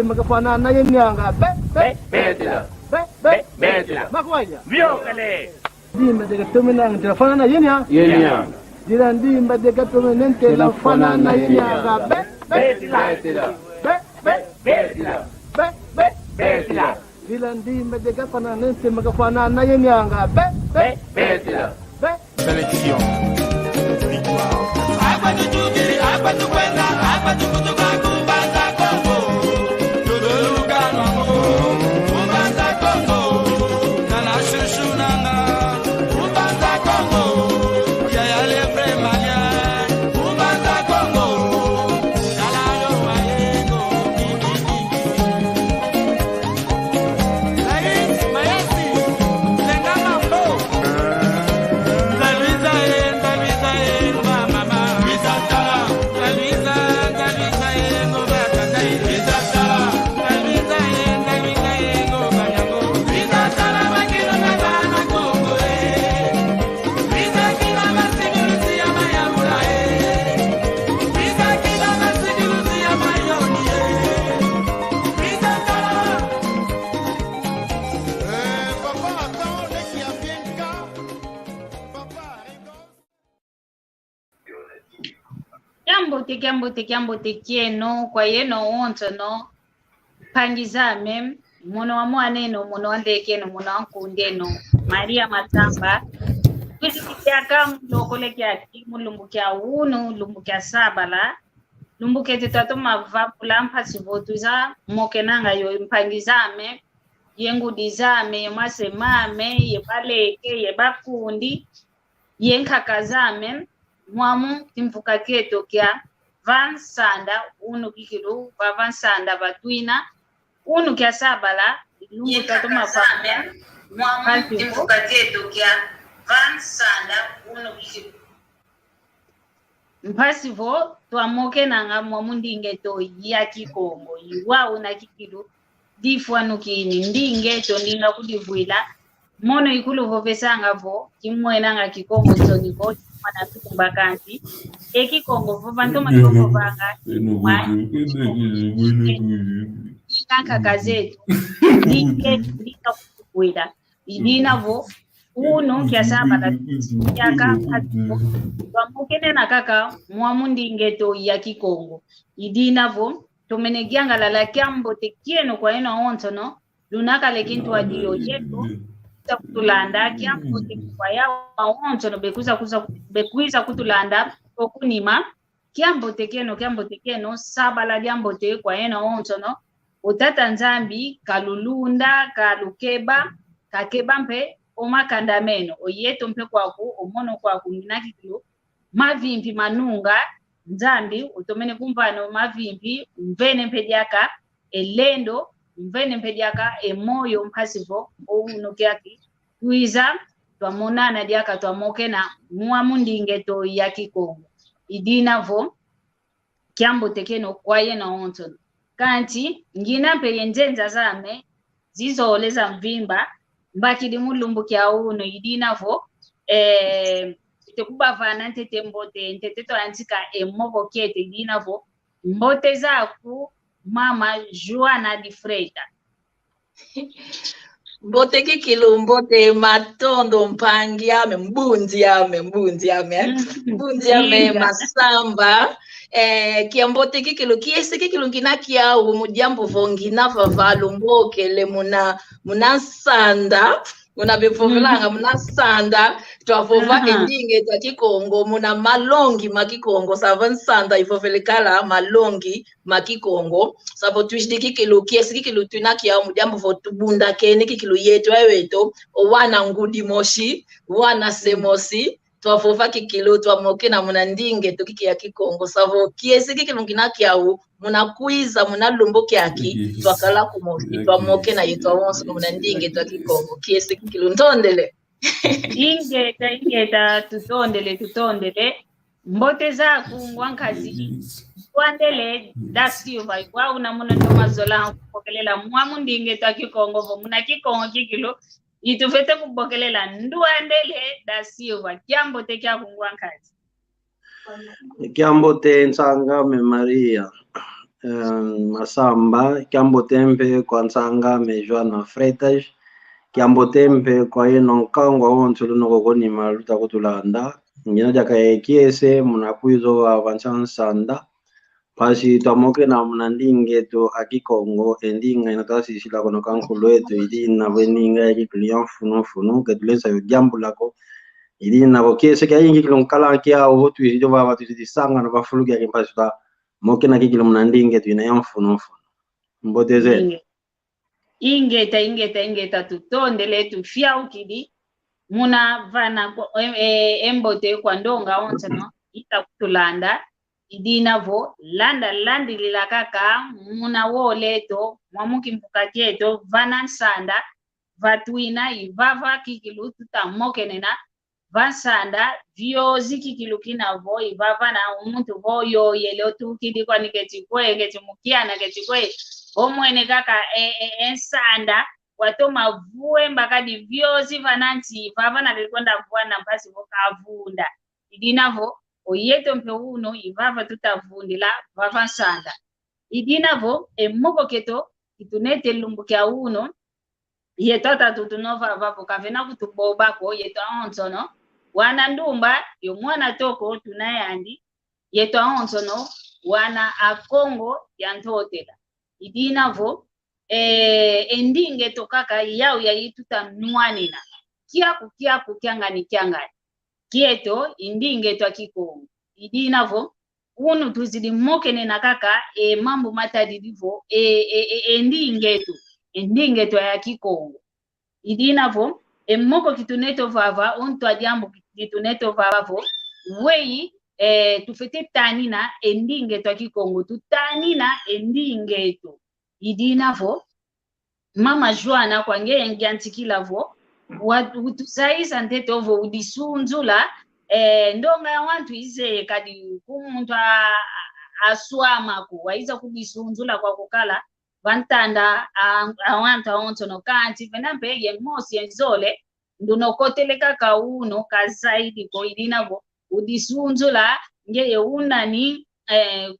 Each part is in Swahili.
magafana na yenyanga Betila. Makwaya. Viokale. Dimba de gatomena telefona na yenya. Diran dimba de gatomena telefona na yenyanga Betila. Diran dimba de magafana na yenyanga Betila. Sélection. Victoire. Kiambote kieno kwa yeno onto no pangizame mono wa mwaneno mono andeke no mono ankundeno Maria Matamba kisikiaka lokole kya mulumbu kya unu lumbu kya sabala lumbu kete tato mavapula mpasi votuza mokenanga yo mpangizame yengu dizame yemasemame yebaleke yebakundi yenkakazame mwamu timfuka keto kya vansanda unu kikilu vansanda batwina unu kya sabala lungu tato mavapula mwamu timfuka keto kya vansanda unu kikilu mpasivo twamoke nanga mwamu ndingeto ya kikongo iwa una kikilu difwanu kini ndingeto ndinga kudivuila mono ikulu vovesanga vo kimwenanga kikongo tsoniko mana tukumbakanti ekikongo vovanto manoko vanga kanka kazetu ndinga kudivuila idinavo uno kya sabala yaka twamukene na kaka mwamu ndingeto ya kikongo idinavo tomenegianga la Kiambote kieno kwa eno onto no lunaka lekintu adio yetu kutulanda Kiambote kwa ya onto no bekuiza kutulanda okunima Kiambote keno sabala Kiambote kwa eno onto no utata nzambi kalulunda kalukeba kakeba mpe omakandameno oyeto mpe kwaku omono kwaku minakikilo mavimpi manunga nzambi utomene kumvano mavimpi mvene mpediaka elendo mvene mpediaka emoyo mpasivo ounukiaki tuiza twamonana diaka twamokena mwamu ndingeto ya kikongo idinavo Kiambote keno kwaye na onto kanti ngina mpe yenzenza zame zizoleza mvimba mbakidi mulumbu kya uno idinavo tekubavana ntete mbote ntete to antika emobo kete dinavo mbote zaku mama Joana di Freita mbote kikilu mbote matondo mpangiame mbunziame masamba kiambote kikilu kiese kikilu nginakia umujambo vongina vavalu mbokele muna sanda muna befovelanga muna sanda twavova endinge twa kikongo muna malongi makikongo sava nsanda ifovelekala malongi makikongo savo tuishidi kikilu kiesi kikilu tunakia umujambo votubunda kene kikilu yetu eweto owana ngudi moshi wana semosi twavova kikilu twamokena muna ndinge tukikia kikongo savo kiesi kikilu nginakiau muna kuiza muna lumbo kiaki twakala kumosi twamokena yetu awonso muna ndinge twa kikongo kiesi kikilu ntondele ingeta tutondele mbote zaku ngwankazi kwandele dasiva kwa una muna ndomazola kupokelela mwamu ndinge twa kikongo vo muna kikongo kikilo itufete kubokelela nduandele dasiva Kiambote kya kungwankazi Kiambote nsanga me Maria Masamba Kiambo Tempe kwa Nsanga Mejoana Freitas Kiambo Tempe kwa ino nkangwa onto luno koni maluta kutulanda ngina jaka kiese munakuizo wa Vanchansanda pasi tamoke na mnandinge to akikongo endinga inatasi shila kono kankulo eto idina weninga yaki client funo ketulesa yo jambo lako idina bokiese kya yingi kilonkala kya otu ijo baba tutisanga no bafuluki ya kimpasuta moke na kikilo mnandinge tu ina yamfuno mboteze ingeta tutondele tufia ukidi muna vana embote kwa ndonga onse no ita kutulanda idina vo landi lilakaka muna woleto mwamuki mpukajeto vana nsanda vatuina ivava kikilu tutamokenena vansanda vyozi kikilu kinavo ivava na umuntu voyo yele tukidi kwa nikechikwe kechimukiana kechikwe omwene kaka ensanda watoma vue mbakadi vyozi vananti vava na likonda vwana mpasi vokavunda idinavo oyeto mpe uno ivava tutavundila vava nsanda idinavo emoko keto kitunete lumbukia uno yeto tatutunova vavo kavena kutubobako yeto aonsono wana ndumba yo mwana toko tunayandi yeto aonsono wana akongo yantotela idinavo endinge tokaka yao yayituta nwanina kiaku kyangani kieto indinge to akikongo idinavo unu tuzidi mokene na kaka mambo matadidivo endinge to ya kikongo idinavo moko kituneto vava onto ajambo kituneto vavo wei tufete tanina endinge to akikongo tutanina endinge to idinavo mama Joana kwange ngiantikilavo utusaisa ntetovo udisunzula ndonga ya wantu ize kadi kumuntu aswama ku waiza kudisunzula kwa kukala vantanda awanta ontono kanti venampe ye mosi enzole ndunokoteleka ka uno kazaidi ko idinavo udisunzula ngeye unani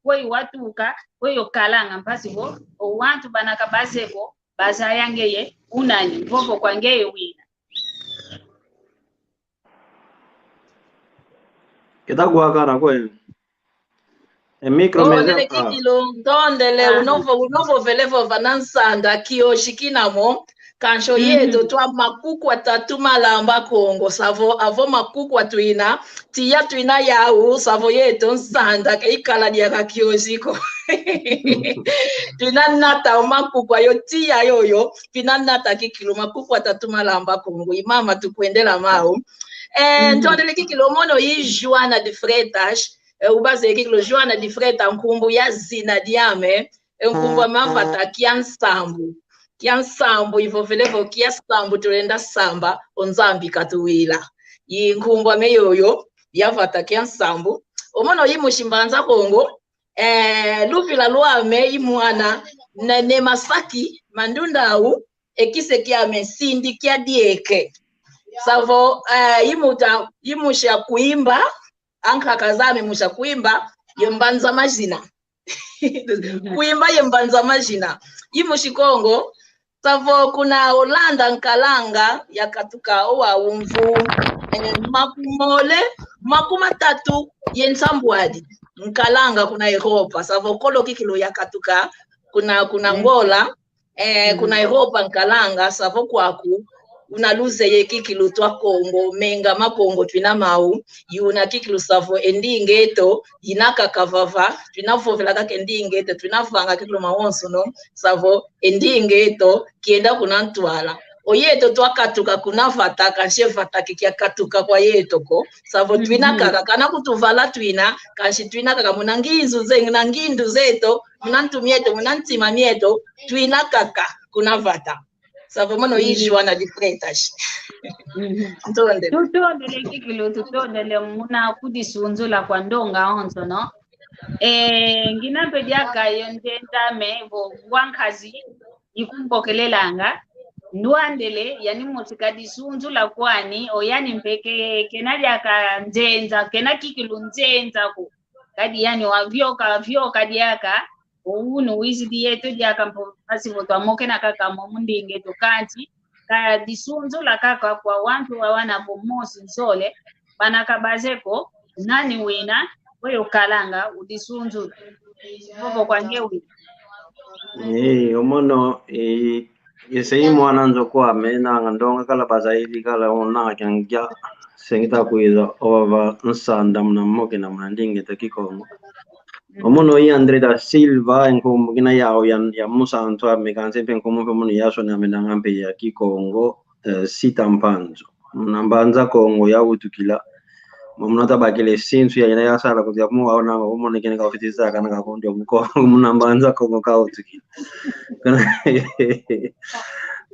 koi watuka koi okalanga mpasi vo wantu banaka baseko bazayangeye unani vovo kwangeye wina Kitagwa kana kwe micro meza kikilo ndondele unovo velevo vanansanda kiyoshikinamo kansho yeto twa makuku atatu malamba Kongo savo avo makuku atuina tia tuina yau savo yeto nsanda kaikala diaka kiyoshiko tuina nata makuku ayo tia yoyo tuina nata kikilo makuku atatu malamba Kongo imama tukwendela mau ndondele kikilo mono yi Joana de Freitas ubaze kikilo Joana de Freitas nkumbu ya zina diame nkumbu amavata kiansambu ivovelevo kiasambu tulenda samba onzambi katuwila yinkumbu ameyoyo yavata kiansambu omono yimushimbanza Kongo luvila lwame imwana ne Masaki mandundau ekise kiame sindi kia dieke savo yimusha kuimba anka kazame musha kuimba yembanza majina kuimba yembanza majina yimushikongo savo kuna Olanda nkalanga yakatuka owa umvu makumole makumatatu yensambwadi nkalanga kuna Europa savo kolo kikilo yakatuka kuna Ngola kuna Europa nkalanga savo kwaku unaluze ye kikilo twa Kongo menga makongo twina mau yuna kikilo savo endingeto yinaka kavava twinavovela kake endingeto twinavanga kikilo mawonso no savo endingeto kienda kuna ntwala oyeto twakatuka kuna vata kanshe vata kikia katuka kwa yeto ko savo twina kaka kana kutuvala twina kanshi twina kaka munanginzu zengi na ngindu zeto munantumieto munantima mieto twina kaka kuna vata savo mono yi Joana de Freitas tutondele kikilo tutondele muna kudisunzula kwa ndonga onzo no nginampe diaka yondenda mevo wankazi ikumbokelelanga ndwandele yani mutikadisunzula kwani oyani mpeke kenadia ka nzenza kena kikilo nzenza ko kadi yani wavyoka diaka uno wizidi yetu jakampo pasivo twamoke na kaka mundinge tukanti ka disunzo la kaka kwa wantu wana bomosi nsole banakabazeko nani wina weyo kalanga udisunzo bobo kwa ngewi omono yesei mwana nzokwa mena ngandonga kala bazaidi kala ona kyangya sengita kuiza ova nsanda mnamoke na mnandinge takikongo omono yi Andre da Silva enko gina yao ya musa antwa mekanse penko mo mono yaso na menangampe ya kikongo sita mpanzo mnambanza kongo ya utukila mumnata bakile sinsu ya ina sala kutia mu aona omono kene ka ofitiza kana ka kondo mko mnambanza kongo ka utukila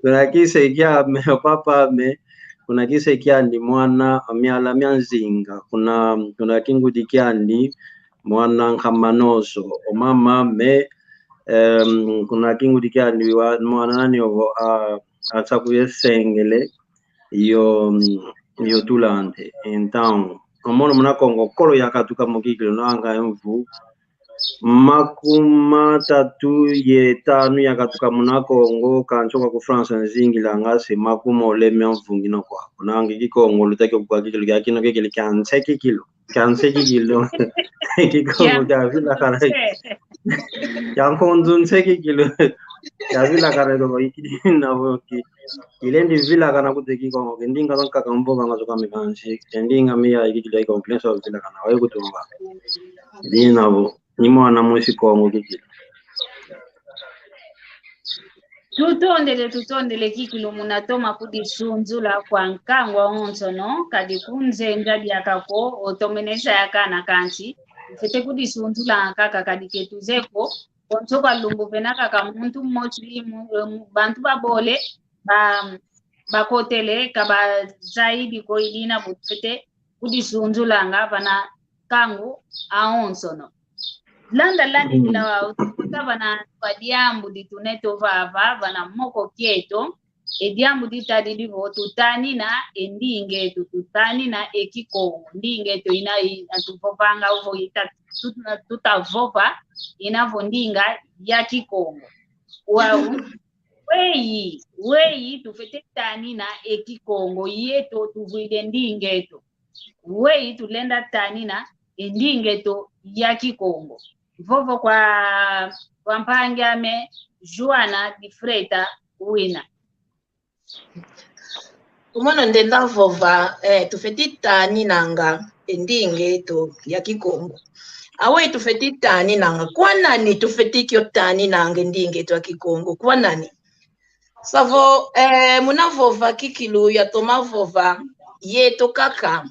kuna kise kia me papa me kuna kise kia ni mwana miala mianzinga kuna kingu dikiani mwana nkamanoso omama me kuna kingu dikiani mwana nani ogo atsakuye sengele yo tulante então omono muna kongo kolo yakatuka mokikilo nanga mvu makuma tatu yetanu yakatuka muna kongo kanchoka ku France nzingila ngase makuma oleme mvungino kwa nangi kikongo lutake kwa kikilo yakino kekele kanseki kilo kikongo davila kana yankonzun seki kilo davila kana do ikina boki ilendi vila kana kuteki kongo ndinga zonka kamboga ngazoka mikanshi ndinga mia ikikilo iko complex vila kana wayo kutumba dinabo ni mwana mwisi kongo kikilo tutondele kikilo munatoma kudisunzula kwa nkangwa onso no kadi kunzenga byakako otomenesa yakana kanti fete kudisunzula kaka kadi ketuzeko onso kalumbu penaka ka muntu mmochi bantu babole bakotele kaba zaidi ko ilina butfete kudisunzula ngavana kangu aonso no landa la utabana padiambu dituneto vava bana moko kieto ediambu ditadidi vo tutani na endinge tutani na ekikongo ndinge to ina atupopanga uvo ita tutavopa inavo ndinga ya kikongo wau weyi tufete tani na ekikongo yeto tuvuide ndingeto weyi tulenda tani na endingeto ya kikongo vovo kwa mpangame Joana di Freta wina umono ndenda vova tufetita ninanga endinge to ya kikongo awe tufetita ninanga kwa nani tufetikyo tani nanga endinge to ya kikongo kwa nani savo muna vova kikilu ya toma vova yeto kaka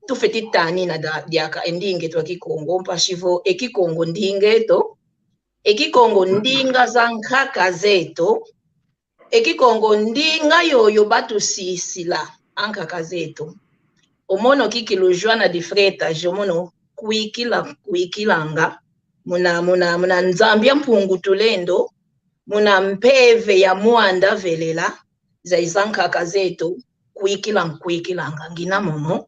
tufetitani na diaka endinge to kikongo mpashivo ekikongo ndingeto ekikongo ndinga za nkaka zeto ekikongo ndinga yoyo batu sisila ankaka zeto omono kikilu Joana di Freta jomono kuikilanga muna nzambia mpungu tulendo muna mpeve ya muanda velela za izankaka zeto kuikilanga ngina momo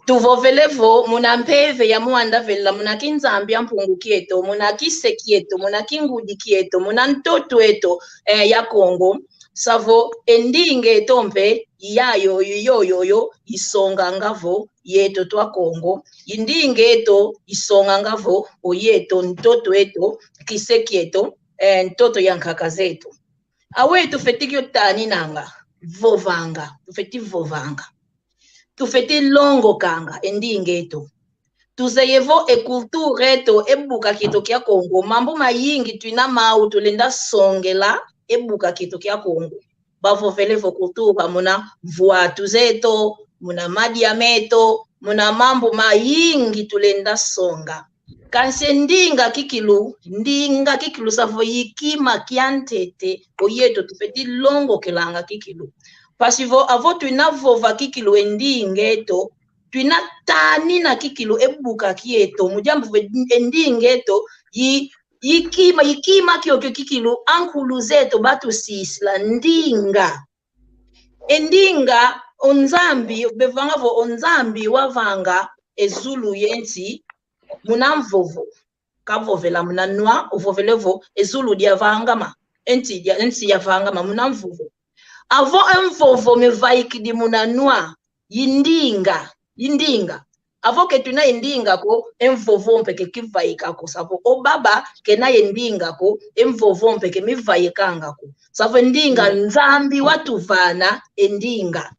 tuvovelevo muna mpeve ya muanda vela muna kinzambia mpungu kieto muna kise kieto muna kingudi kieto muna ntoto eto ya Kongo savo endinge tompe yayo yoyo isonga ngavo yeto twa Kongo indinge eto isonga ngavo oyeto ntoto eto kise kieto ntoto ya nkaka zetu awe tufetikyo tani nanga vovanga tufeti vovanga tufeti longo kanga endingeto tuzeyevo ekulture eto ebuka kito kya Kongo mambo mayingi tuina mau tulenda songela ebuka kito kya Kongo bavovelevo kultura muna vuatu zeto muna madiameto muna mambo mayingi tulenda songa kanse ndinga kikilu savo yikima kiantete oyeto tufeti longo kelanga kikilu pasivo avo tuina vova kikilu endingeto tuina tani na kikilu ebuka kieto mujambo endingeto yikima kyokyo kikilu ankulu zeto batu sisla ndinga endinga onzambi bevangavo onzambi wavanga ezulu yensi muna mvovo kavovela mnanwa uvovelevo ezulu dia vangama enti ya vangama mnamvuvo avo emvovo mevaiki di munanwa yindinga avo ke tuna indinga ko emvovo mpeke kivaika ko savo obaba ke na yindinga ko emvovo mpeke mivaikanga ko savo ndinga nzambi watu vana endinga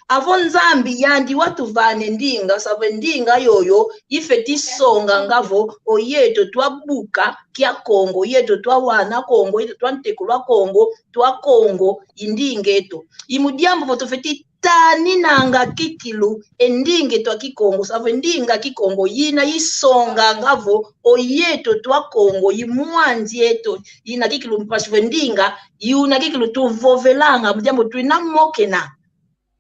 avo nzambi yandi watu vane ndinga savo ndinga yoyo ifeti songa ngavo oyeto twabuka kia Kongo yeto twawana Kongo yeto twantekulwa Kongo twa Kongo indingeto imudiambo votofeti tani nanga kikilu endinge twa kikongo savo ndinga kikongo yina yisonga ngavo oyeto twa Kongo yimuanzi yeto yina kikilu mpashive ndinga yuna kikilu tuvovelanga mudiambo tuina mokena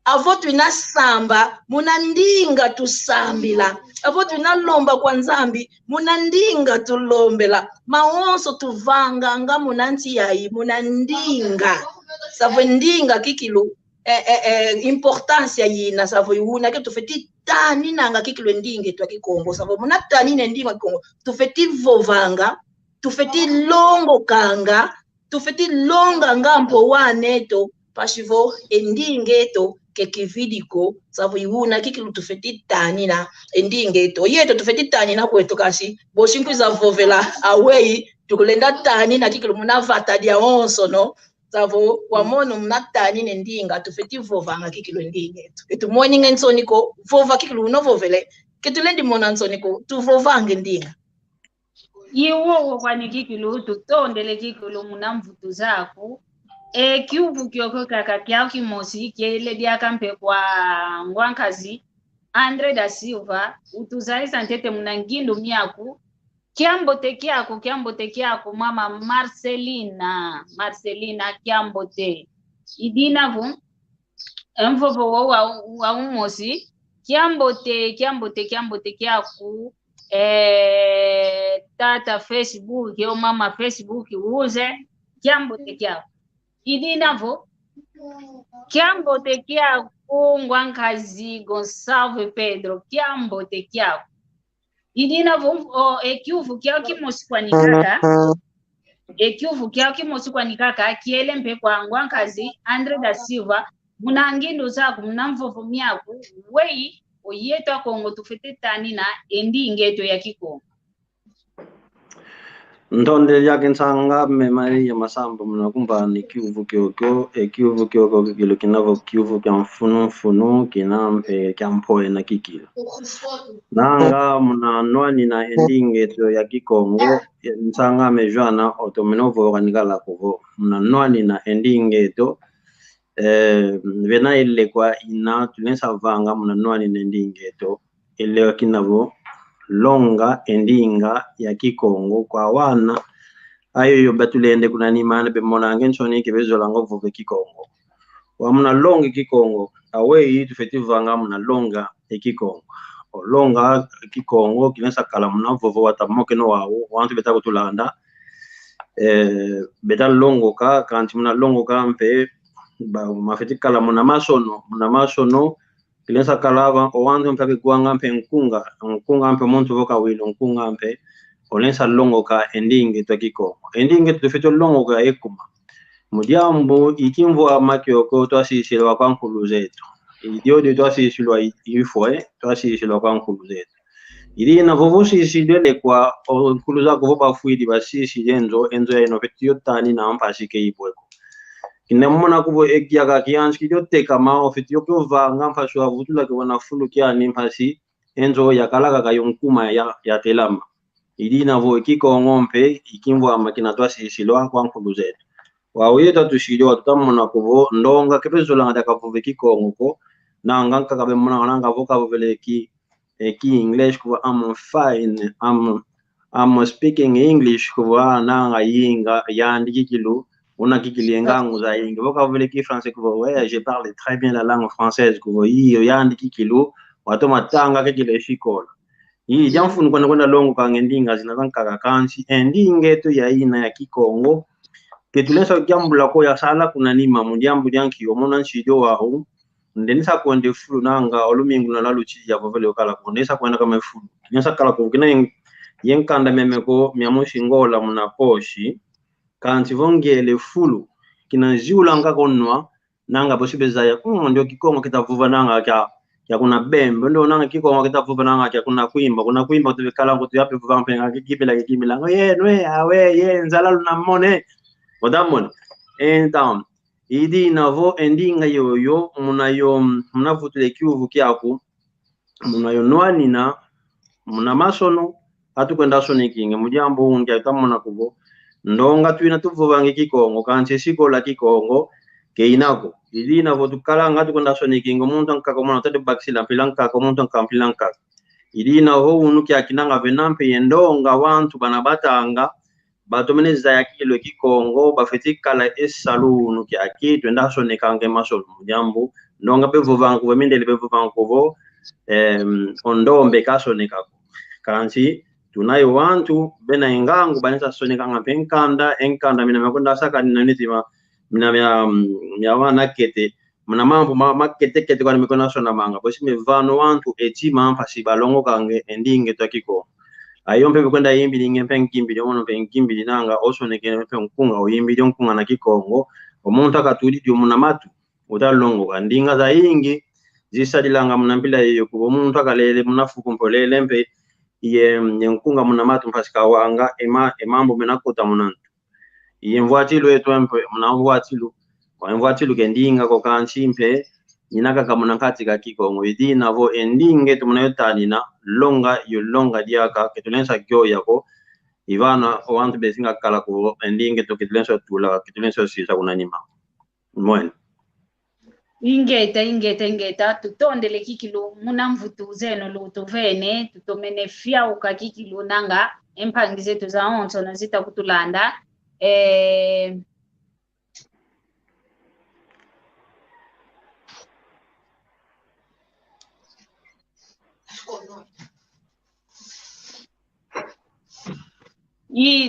avo tuina samba muna ndinga tusambila avo tuina lomba kwa nzambi muna ndinga tulombela maonso tuvanga nga muna nti yayi muna ndinga savo ndinga kikilu importance yina savo yuna ke tufeti tani nanga kikilu ndinge twa kikongo savo muna tani ndinga kikongo tufeti vovanga tufeti longo kanga tufeti longa ngampo waneto pashivo endingeto kekividiko savo yuna kikilu tufeti tani na endingeto yeto tufeti tani na kweto kasi boshinkwiza vovela awei tukulenda tani na kikilu muna vata dia onso no savo wamono muna tani nendinga tufeti vovanga kikilu ndingeto etu moninga nsoniko vova kikilu unovovele ketulendi mona nsoniko tuvovange ndinga iwo kwani kikilu tutondele kikilu muna mvutu zako kiuvu kyoko kaka kyao kimosi kiele diakampe kwa ngwankazi Andre da Silva utuzaisa ntete munangindu miaku kiambote kyako mama Marcelina kiambote idinavu emvovo wa umosi kiambote kyaku tata Facebook yo mama Facebook uze kiambote kyako idinavo kiambote kyako ngwankazi Gonçalves Pedro kiambote kyako idinavo ekiuvu kyao kimosi kwanikaka kiele mpe kwa ngwankazi Andre da Silva munangindu zako munamvovo miaku wei oyeto Kongo tufete tani na endingeto ya Kikongo Ndonde yake nsanga memari ya masambo mnakumba ni kiuvu kyoko kilo kinavo kiuvu kya mfunu kinampe kya mpoe na kikilo nanga mna nwani na endingeto ya Kikongo nsanga mejwana otomenovo organikala kuvo mna nwani na endingeto vena ile kwa ina tunesa vanga mna nwani na endingeto ile kinavo longa endinga ya Kikongo kwa wana ayo yo batulende kuna ni mana be monange nsoni ke bezolango vove Kikongo wa muna longa Kikongo awei tufetivanga muna longa Kikongo longa Kikongo kinesa kala muna vovo watamoke no wawo wantu beta kutulanda beta longo ka kanti muna longo ka mpe ba mafeti kala muna masono Kilesa kalava owanzo mpake kuanga mpe nkunga mpe muntu voka wilo nkunga mpe olensa longo ka endinge to Kikongo endinge tufeto longo ka ekuma mudiambo ikimvo amakyoko to asishilwa kwa nkulu zetu idio de to asishilwa ifwe to asishilwa kwa nkulu zetu ili na vovo sishilele kwa nkulu zako voba fuidi basishile enzo ya inofetio tani na mpashike ibweko Kinemona kubo ekiaga kianski yote kama ofitio kova ngampa shwa vutula kwa nafulu kia nimpasi enzo yakalaga kayonkuma ya telama idina vo Kikongo mpe ikimvo amakina twasishilwa kwa nkulu zetu waweta tushilwa tutamona kubo ndonga kepezola ngataka vove Kikongo ko na nganka kabe mona nanga voka vovele ki English kubo I'm fine I'm speaking English kubo nanga yinga yandi kilu on a qui les langues aux aïe, vous avez qui français que ouais, je parle très bien la langue française que vous y a qui kilo, ou automatanga que les chicol. Il y a un fond qu'on a longue quand ending as in a kakakansi, ending to yaina ya Kikongo, que tu laisses gambla ko ya sala kunanima mundiambu yanki omona nchido wa hu, ndenisa kwende fulu nanga olumingu na laluchi ya vovele okala kunesa kwenda kama fulu. Nesa kala kukina yenkanda memeko miamushingola muna poshi kanti vongele fulu kina jiula ngako nwa nanga bosibeza ya ndio kikongo kitavuva nanga kya kuna bembe ndio nanga kikongo kitavuva nanga kya kuna kuimba tubikala ngo tuyape vuva mpenga kikibila nwe awe ye nzala luna mone odamone entam idi navo endinga yoyo munavutule kiuvu kyako munayo nwanina muna masono atukwenda sonikinge mujambo ungi atamona kubo ndonga twina tuvuvange kikongo kanche sikola kikongo keinako ili navo tukalanga atukwenda sonikinge umuntu nkakomona tade baksila mpilanka umuntu nkampilanka ili navo unuki akinanga venampe yendonga wantu banabatanga batomeneza yakilo kikongo bafetikala esalunu kyaki twenda sonikange masolo mujambo ndonga bevuvangu bemindele bevuvangu ondombe kasonikako kanchi tunayo wantu bena ingangu banesa sonika ngapenkanda enkanda mina makunda saka ninanitima mina mya wana kete muna mambo makete kwa mikona sona manga bosi mevano wantu etima mpasi balongo kange endinge twakiko ayompe kwenda yimbi lingempe nkimbi ono pe nkimbi nanga oso nekene pe nkunga oyimbi nkunga na kikongo omuntu akatuli dio muna matu utalongo kandinga za ingi zisadilanga munampila yeyo kubo omuntu akalele munafuku mpolele mpe ye nkunga muna matu mpasika wanga emambo menakota munantu ye mvwatilu etwempe munamvwatilu kwa mvwatilu kendinga ko kanchimpe ninaka kamuna kati ka kikongo idi navo endinge tumunayotanina longa diaka ketulensa kyo yako ivana owantu besinga kala ko endinge to ketulensa tula ketulensa sisa kunanima mwen ingeta tutondele kikilu munamvutu zeno lutu vene tutomene fyauka kikilu nanga empangi zetu za onso na zita kutulanda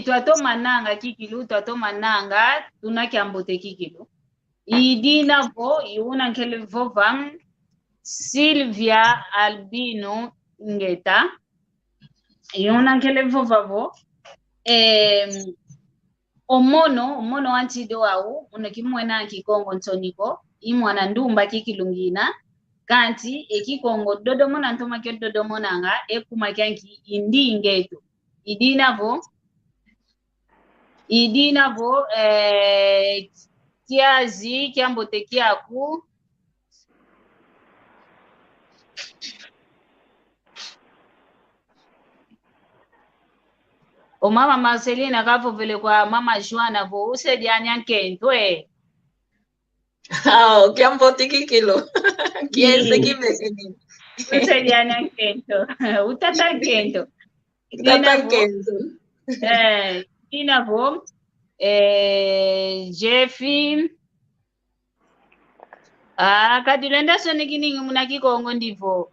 twatoma nanga kikilu twatoma nanga tunakyambote kikilu idina vo iuna nkele vovam Silvia Albino ngeta iuna nkele vovavo omono antido au unakimwena kikongo ntoniko imwana ndumba kikilungina kanti ekikongo dodomona ntoma kyo dodomonanga ekuma kyanki indi ngeto idinavo kiazi kiambote kiaku o mama Marcelina kavo vele kwa mama Joana vo usedi anyankentwe kiambote kikilo kiese kimesini usedi anyankento utatankento inavo Jeffy kadulenda sonikiningi muna kikongo ndivo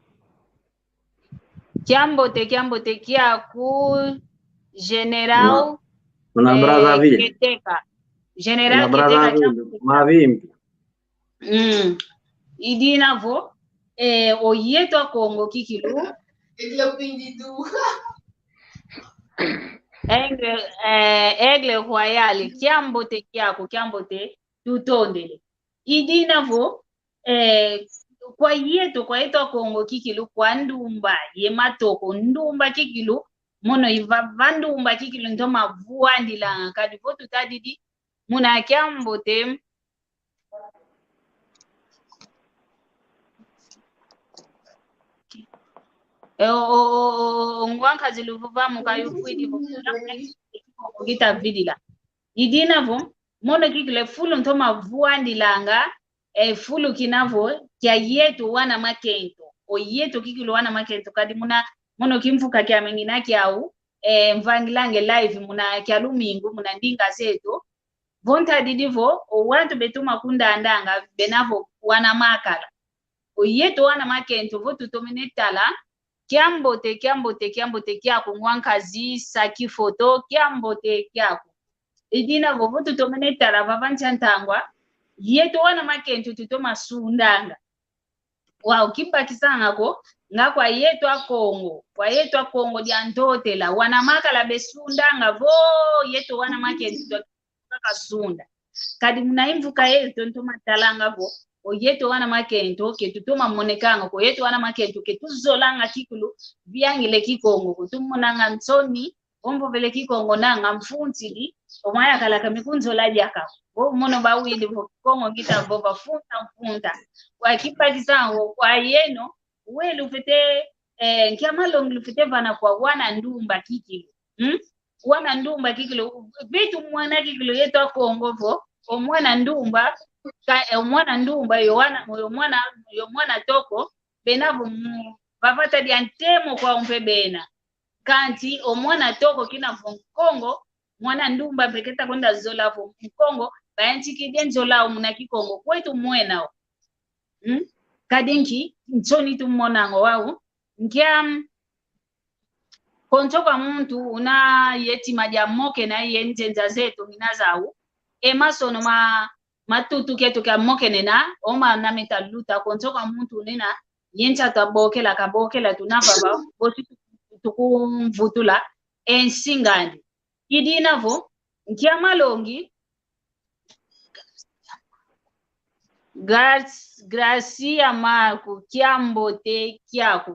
kiambote kiaku general Keteka general Keteka mavimbi idinavo oyeto Kongo kikilu Aigle royal kiambote tutondele idinavo kwa yeto Kongo kikilu kwa ndumba yematoko ndumba kikilu mono iva vandumba kikilu ntoma vuandila kadi votu tadidi muna kiambote ngwanka ziluvuva mukayufwidi gita vidila idinavo mono kikile fulu ntoma vuandilanga fulu kinavo kya yetu wana makento o yetu kikilu wana makento kadi mono kimfuka kya mengina kyau mvangilange live muna kya lumingu muna ndinga seto vonta didivo o wantu betuma kundandanga benavo wana makala o yetu wana makento votu tomenetala kiambote kyako ngwankazi saki foto kiambote kyako idina vovotu tomenetala vavanchantangwa yetu wana makento tutoma sundanga wow kipakisanga ko nga kwa yetu a Kongo dia ntote la wana maka la besunda nga vo yetu wana make ntaka sunda kadi munaimvuka yetu ntoma talanga vo o yetu wana make ntoke tutuma monekanga ko yetu wana make ntoke tuzolanga kikulu byangile kikongo kutumonanga nsoni ombo vele kikongo nanga mfunzili omaya kala kamikunzo lajaka bo mono bawili vo kongo kita vo bafunta kwa kipakizango kwa yeno wele ufete nkiamalongi lufete vana kwa wana ndumba kikilo wana ndumba kikilo vitu mwana kikilo yetu a Kongo vo omwana ndumba yo mwana toko benavo bavata dia ntemo kwa umpe bena kanti omwana toko kina vo Kongo mwana ndumba peketa kwenda zola vo Kongo bayanchikide nzola muna kikongo kwetu mwenao kadinki nsoni tumonango wao nkia kontoka muntu una yeti majamoke na yenjenza zetu minazao emasono matutu ketu ka moke nena oma na metaluta kontoka muntu nena yencha kabokela tunavava bosi tukumvutula ensingandi idinavo nkia malongi Gracia Marco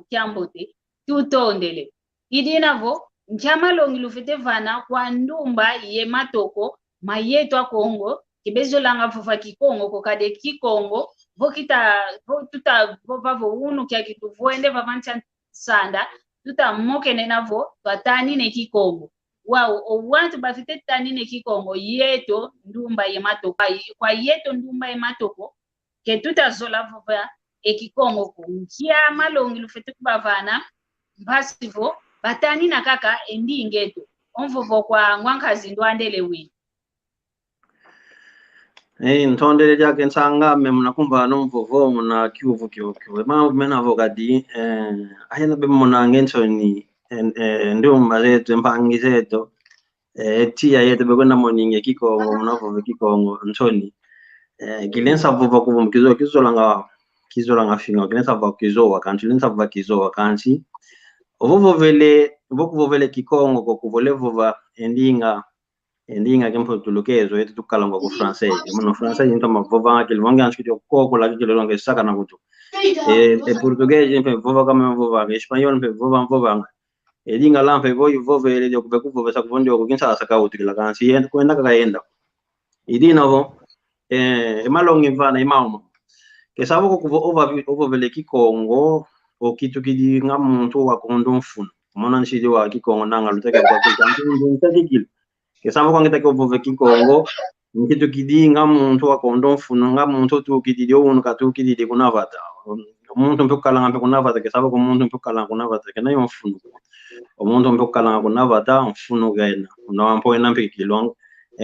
Kiambote tutondele idinavo nchamalongi lufete vana kwa ndumba ye matoko mayetu a Kongo kibezolanga fufa kikongo kokade kikongo tuta unu kya kituvoende vavancha sanda tuta moke nenavo twatani ne kikongo wao owantu bafite tani ne kikongo yeto ndumba ye matoko kwa yeto ndumba ye matoko ke tutazola vova ekikongo kunkia malongi lufete kubavana mpasivo batani na kaka endi ngeto onvovo kwa ngwankazi ndwandele wi ntondele jake nsanga mnakumva no mvovo mna kiuvu mena vogadi ayena be mona ngensoni ndumba zetu mpangi zetu tia yetu bekwenda moninge kikongo mnavovo kikongo ntoni kilensa vova kuva kizolanga finga kilensa vova kizoa kanti lensa vova kizoa kanti vovovele kikongo ko kuvole vova endinga kempo tulukezo yetu tukalanga ku francais mono francais into mavova ke longa anski ko la ke longa saka na kutu português empe vova kama vova espanhol empe vova edinga lampe vovele de ku vova sa kuvondo ko kinsa saka utikila kansi yenda kwenda kakaenda idina vo malongi mvana imaumo ke sabo ko ovo vele kikongo o kitu kidi ngamuntu wa kondo mfuna mona nshidi wa kikongo nanga luteka kwa kitu ntakikil ke sabo ko ngita ko ovo kikongo kitu kidi ngamuntu wa kondo mfuna ngamuntu tu kidi dio unu katu kidi de kunavata umuntu mpokala ngambe kunavata ke sabo ko umuntu mpokala kunavata ke nayo mfuna umuntu mpokala kunavata mfuna gaina unawampo enampe kilongo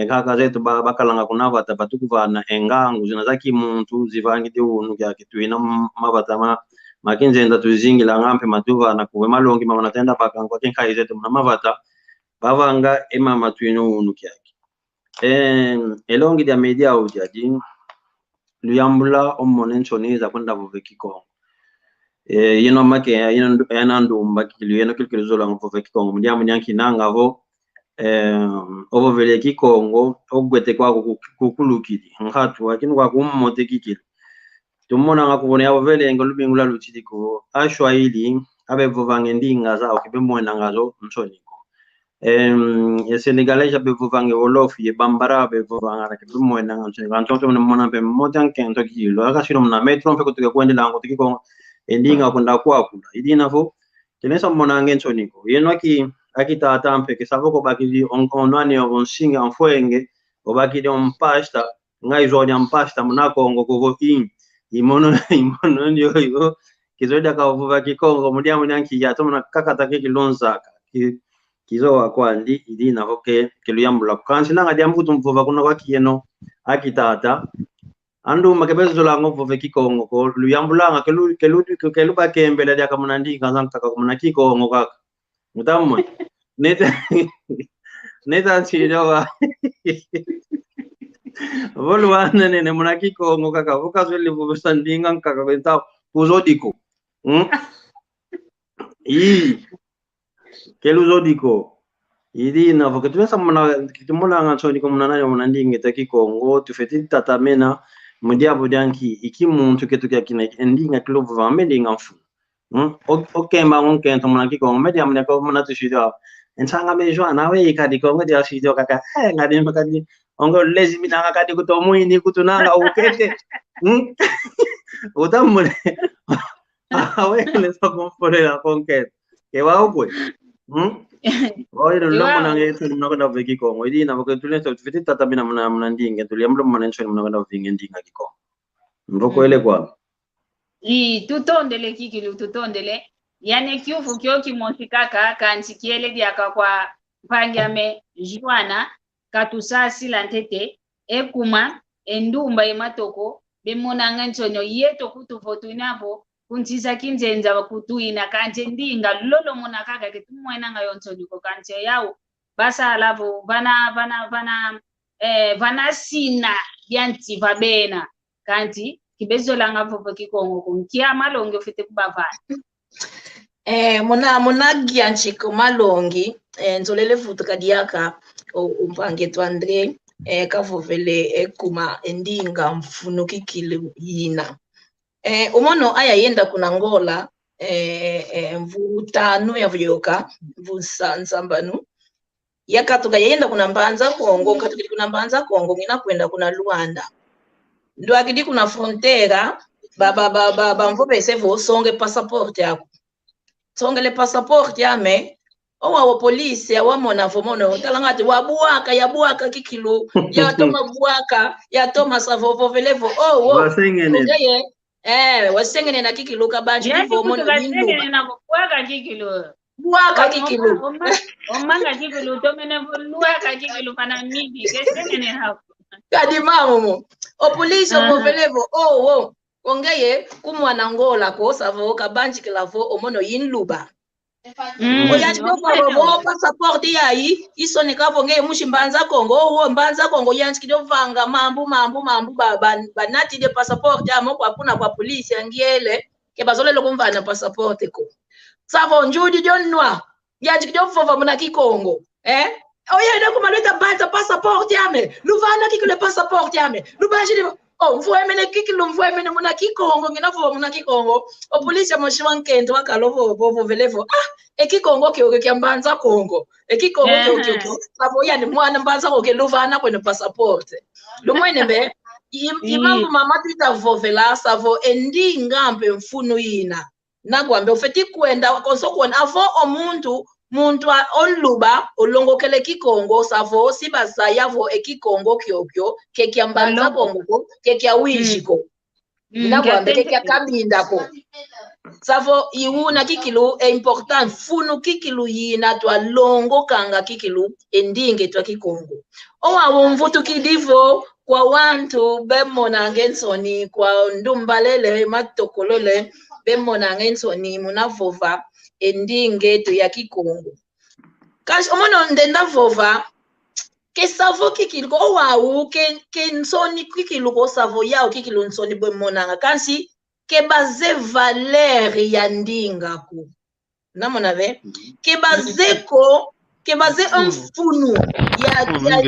kaka zetu bakalanga kunavata batukuvana engangu zinazaki muntu zivangide unu kyake tuina mavata makinzenda tuzingila ngampe matuva na kuwe malongi mama natenda pakangwa kenkai zetu mna mavata bavanga emama tuino unu kyake elongi dia media ujadi luyambula omonensoniza kwenda vove kikongo yino make yana ndumba kilu yeno kilkizola vove kikongo mdiamu nyanki nanga vo ovo vele kikongo ogwete kwako kukulukidi ngatu akini kwa kummote kikili tumona ngakubona yabo vele ngolubingula luchidiko ashwaili abe vovange ndinga za okibemona ngazo msoniko Senegalese be vovange wolof ye bambara be vovanga kibemona ngazo nganto mona be motan kento kilo akashiro mna metro mpe kutuka kwendela ngo tikiko endinga kunda kwakula idina fo kenesa mona ngensoniko yeno akita atampe ke savoko bakidi onkonwani obonsinga onfwenge obakidi ompasta ngaizo nyampasta munako ngoko imono ndio kizoda ka vuva kikongo mudiamu nyanki ya tomona kakata ke kilonzaka kizoa kwandi idina hoke keluyambula kansi nanga diambu tumvuva kuna wakiyeno akitata andu makebezo la ngovo ve kikongo ko luyambulanga kelu bakembele dia kamunandi kanzanka kamuna kikongo kaka mutamu neta chidowa Voluana nene munakiko ngokaka vukazweli vusandinga nkaka venta kuzodiko Kelu zodiko. Idi na voke tu samana kitumona ngansoni ko munana yo munandi ngetaki Kongo tu feti tatamena mudia bodanki iki muntu ketukia kina endinga kilo vamende ngamfu. Okay mangon kento munaki Kongo media munaka ko munatu shida. Ensanga mejo nawe ikadi Kongo dia shida kaka ngadi makadi ongo lezi minanga kadi kutomu ini kutunanga ukete. Utamule. Awe leso konfore la konket. Ke wa ukwe. Oye, no mona ngetu mnakwenda viki Kongo. Idi na vako tulia tufiti tata bina mna ndinge tulia mlo mna nchoni mnakwenda vinge ndinga Kongo. Mboko ile kwa. Tutondele kikilu tutondele. Yani kiufu kyo kimosikaka kanchikiele diaka kwa pangame Juana katusasi lantete ekuma endumba ematoko bemona nganchonyo yeto kutufotu inavo kuntiza kinjenza wakutuina kanje ndinga lolo mona kaka kitumwena nga yonchonyo kanje yao basa alavu vana sina yanti vabena kanti kibezo langa vopo kikongo kunkia malongi ofite kubavana mona gianchiko malongi nzolele futu kadiaka umpange tu Andre kavovele kuma endinga mfunu kikilu yina umono aya yenda kuna ngola mvutano ya vuyoka mvunsambanu yakatuka yenda kuna mbanza Kongo katukili kuna mbanza Kongo ngina kwenda kuna Luanda ndo akidi kuna frontera ba mvobe sevo songe passport yako songe le passport yame owa polisi ya wamona vomono talangati wabuaka yabuaka kikilu ya toma buaka ya toma savovo velevo wasengene wasengene na kikilu kabanji vomono wasengene na buaka kikilu buaka kikilu omanga kikilu tomene buaka kikilu pana midi kesengene hapo kadi mamu o polisi o velevo ongeye kumwana ngola ko savo kabanji kilavo omono yinluba oyanchikova passport yayi isonika vonge mushimbanza Kongo mbanza Kongo yanchikide vanga mambu banati de passport amo kwapuna kwa polisi angiele ke bazolelo kumvana passport ko savo njudi jonwa yanchikide vova muna kikongo oyenda kumaleta bata passport yame luvana kikule passport yame lubanjide mvuemene kikilu mvuemene muna kikongo nginavo muna kikongo o polisi amoshiwa nkento wakalovo bovo velevo ekikongo kyo kyambanza Kongo ekikongo kyo sabo yani mwana mbanza ko keluvana kwene passport lumwene be imambo mama tita vovela savo endingambe mfunu yina nagwambe ufeti kwenda konsokona avo omuntu onluba olongokele kikongo savo sibasa yavo ekikongo kyokyo kekyambanza Kongo kekyawishiko nagwambe kekyakabindako savo iwuna kikilu important funu kikilu yina twalongo kanga kikilu endinge twa kikongo owawo mvutu kidivo kwa wantu bemona ngensoni kwa ndumbalele matokolole bemona ngensoni munavova endinge to ya kikongo kash omono ndenda vova ke savo kikilu owawu ke nsoni kikilu ko savo yao kikilu nsoni bemona kansi ke baze valeur ya ndinga ko namona ve ke baze mfunu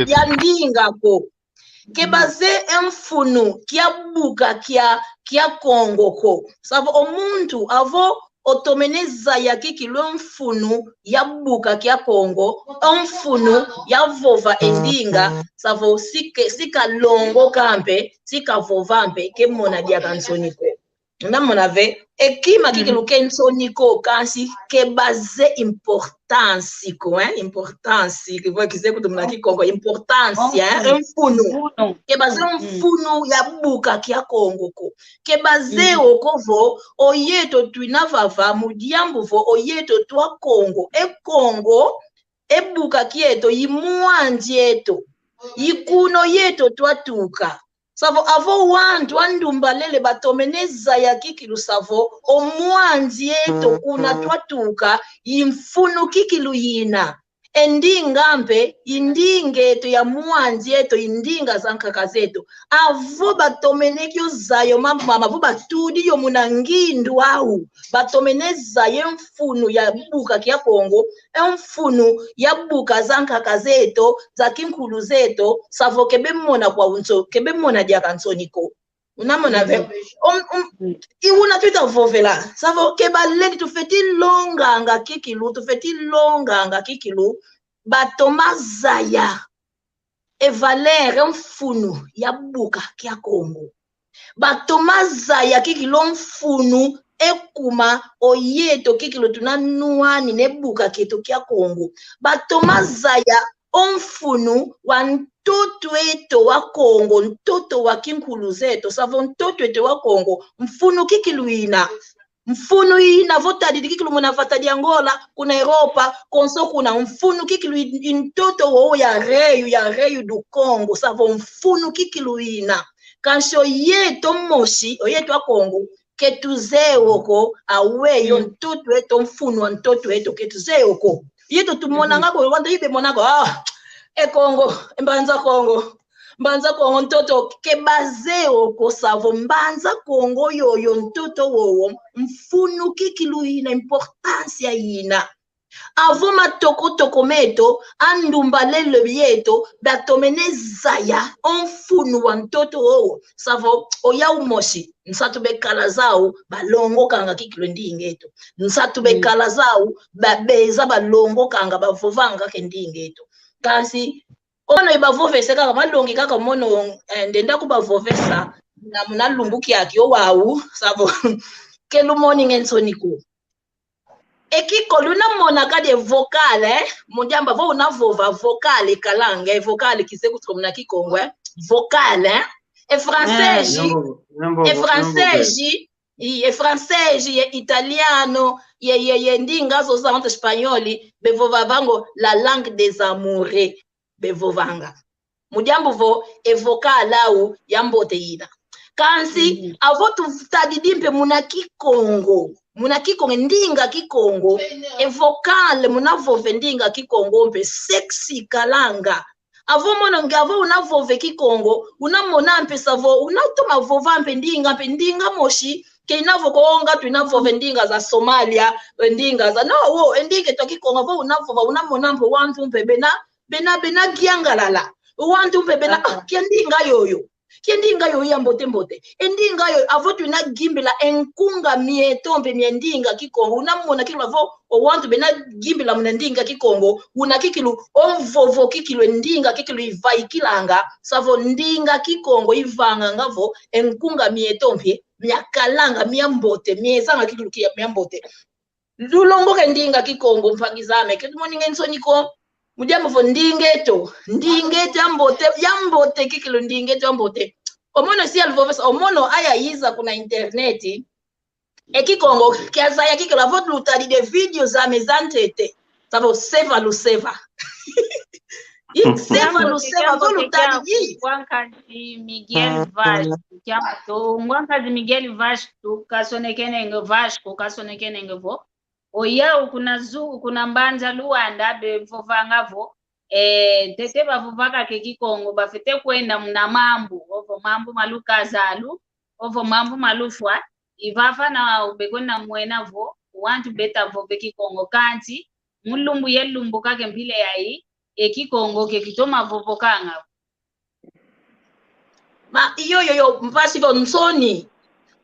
ya ndinga ko ke baze mfunu kia buka kia Kongo ko savo omuntu avo otomeneza ya kikilu mfunu ya buka kia Kongo mfunu ya vova endinga savo sika longo kampe sika vova mpe ke mona dia kansoniko namona ve ekima kikilu kensoniko kansi ke baze importance ko importance ke voit kize kutumna kikongo importance mfunu ke baze mfunu ya buka kia Kongo ko ke baze okovo oyeto twinavava mudiambo vo oyeto twa Kongo Kongo ebuka kieto yimwanji eto yikuno yeto twatuka savo avo wantu andumbalele batomeneza ya kikilu savo omwanzi eto kuna twatuka yimfunu kikilu yina endinga mpe indinge to ya muanzi eto indinga zankaka zetu avo batomenekyo zayo mama vo batudi yo munangindu au batomeneza ye mfunu ya buka kia Kongo mfunu ya buka zankaka zeto za kinkulu zeto savo kebe mona kwa unso kebe mona dia kansoniko unamona ve iuna tuita vovela savo keba lendi tu feti longa nga kikilu tu feti longa nga kikilu batoma zaya e valere mfunu ya buka kia Kongo batoma zaya kikilo mfunu ekuma oyeto kikilo tunanuani ne buka keto kia Kongo batoma zaya omfunu wa ntoto eto wa Kongo ntoto wa kinkulu zeto savo ntoto eto wa Kongo mfunu kikiluina mfunu ina vota dikikilu muna fata di Angola kuna Europa konso kuna mfunu kikilu ntoto wo ya reyu du Kongo savo mfunu kikiluina kansho yeto moshi oyeto wa Kongo ketuzeoko aweyo ntoto eto mfunu wa ntoto eto ketuzeoko yeto tumona ngako wanda ibe monako Kongo mbanza Kongo ntoto kebazeo ko savo mbanza Kongo yoyo ntoto wowo mfunu kikiluina importance ya ina avo matoko meto andumba lelo bieto batomenezaya mfunu wa ntoto wowo savo oya umoshi nsatu bekala zao balongo kanga kikilu ndingeto nsatu bekala zao babeza balongo kanga bavovanga kendingeto kasi ono ibavovesa kaka malongi kaka mono ndenda kubavovesa na munalumbuki akyo wawu savo kelu morning ensoniko ekiko luna mona kade vocale mujamba vo unavova vocale kalanga vocale kisekuto mna kikongwe vocale e français e français e italiano ye ndinga zo za espanyoli bevova vango la langue des amoureux bevovanga mujambo vo evoka lau yambote ina kansi avotu tadidimpe muna kikongo ndinga kikongo evokale muna vove ndinga kikongo mpe sexy kalanga avo mono ngavo unavove kikongo unamona mpe savo unatuma vova mpe ndinga moshi keinavo konga tuinavove ndinga za Somalia ndinga za no wo ndinge to kikongo avo unavova unamona mpe wantu mpe bena giangalala wantu mpe bena kiendinga yoyo ya mbote endinga yoyo avotu ina gimbila enkunga mietombe miendinga kikongo unamona kikilu avo wantu bena gimbila mnendinga kikongo unakikilu onvovo kikilu endinga kikilu ivai kilanga savo ndinga kikongo ivanga ngavo enkunga mietombe miakalanga miambote miezanga kikilu kia miambote lulongo kendinga kikongo mpangizame ketumoninga nsoniko mujambo vo ndingeto yambote kikilu ndingeto yambote omono si alvovesa omono aya yiza kuna interneti ekikongo kiazaya kikilu avotu lutali de video za mezantete savo seva luseva seva luseva vo lutali Wankazi Miguel Vasco Wankazi Miguel Vasco kasonekenenge Vasco kasonekenenge vo oya kuna mbanja Luanda bevovangavo tete bavovaka kekikongo bafete kwenda mna mambo ovo mambo malukazalu ovo mambo malufwa ivafa na ubekwenda mwenavo wantu beta vove kikongo kanti mulumbu yelumbu kake mpile yayi ekikongo kekitoma vovokanga ma iyo mpasi vo nsoni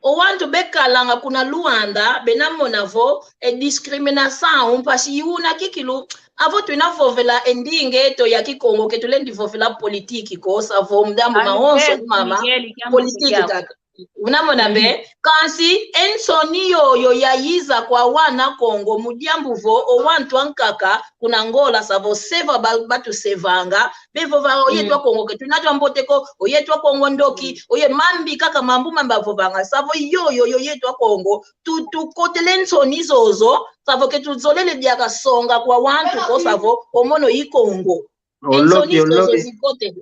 o wantu bekalanga kuna Luanda benamonavo discrimination mpasi yuna kikilu avo tuinavovela endinge eto ya kikongo ketulendi vovela politiki ko savo mdambo maonso mama politiki kaka unamona be kansi ensoni yoyo yayiza kwa wana Kongo mujambu vo o wantu ankaka kuna ngola savo seva batu sevanga bevova oyetwa Kongo ketunato mboteko oyetwa Kongo ndoki oye mambi kaka mambu mamba vovanga savo yoyo yetwa Kongo tukotele ensoni zozo savo ketuzolele diaka songa kwa wantu ko savo omono yi Kongo ensoni zozo zikote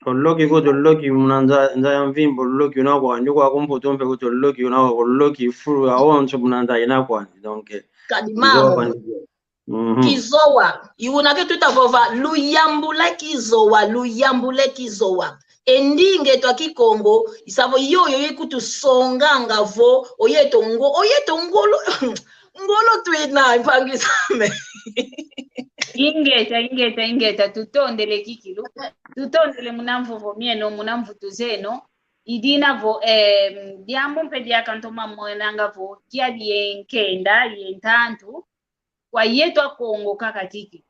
Oloki ko oloki munanza yamvimbo oloki unakwa nyuko akumpoto mpe ko oloki unakwa oloki furu awonso munanza inakwa donc kadimao kizowa iunake tutavova luyambule kizowa endinge twa kikongo isavo yoyo yekutusonganga vo oyeto ngolo ngolo twina mpangizame ingeta tutondele kikilu tutondele munamvuvo mieno munamvutu zeno idina vo diambo mpe diakantoma mwenanga vo kia dienkenda yentantu kwa yetu Kongo kakatiki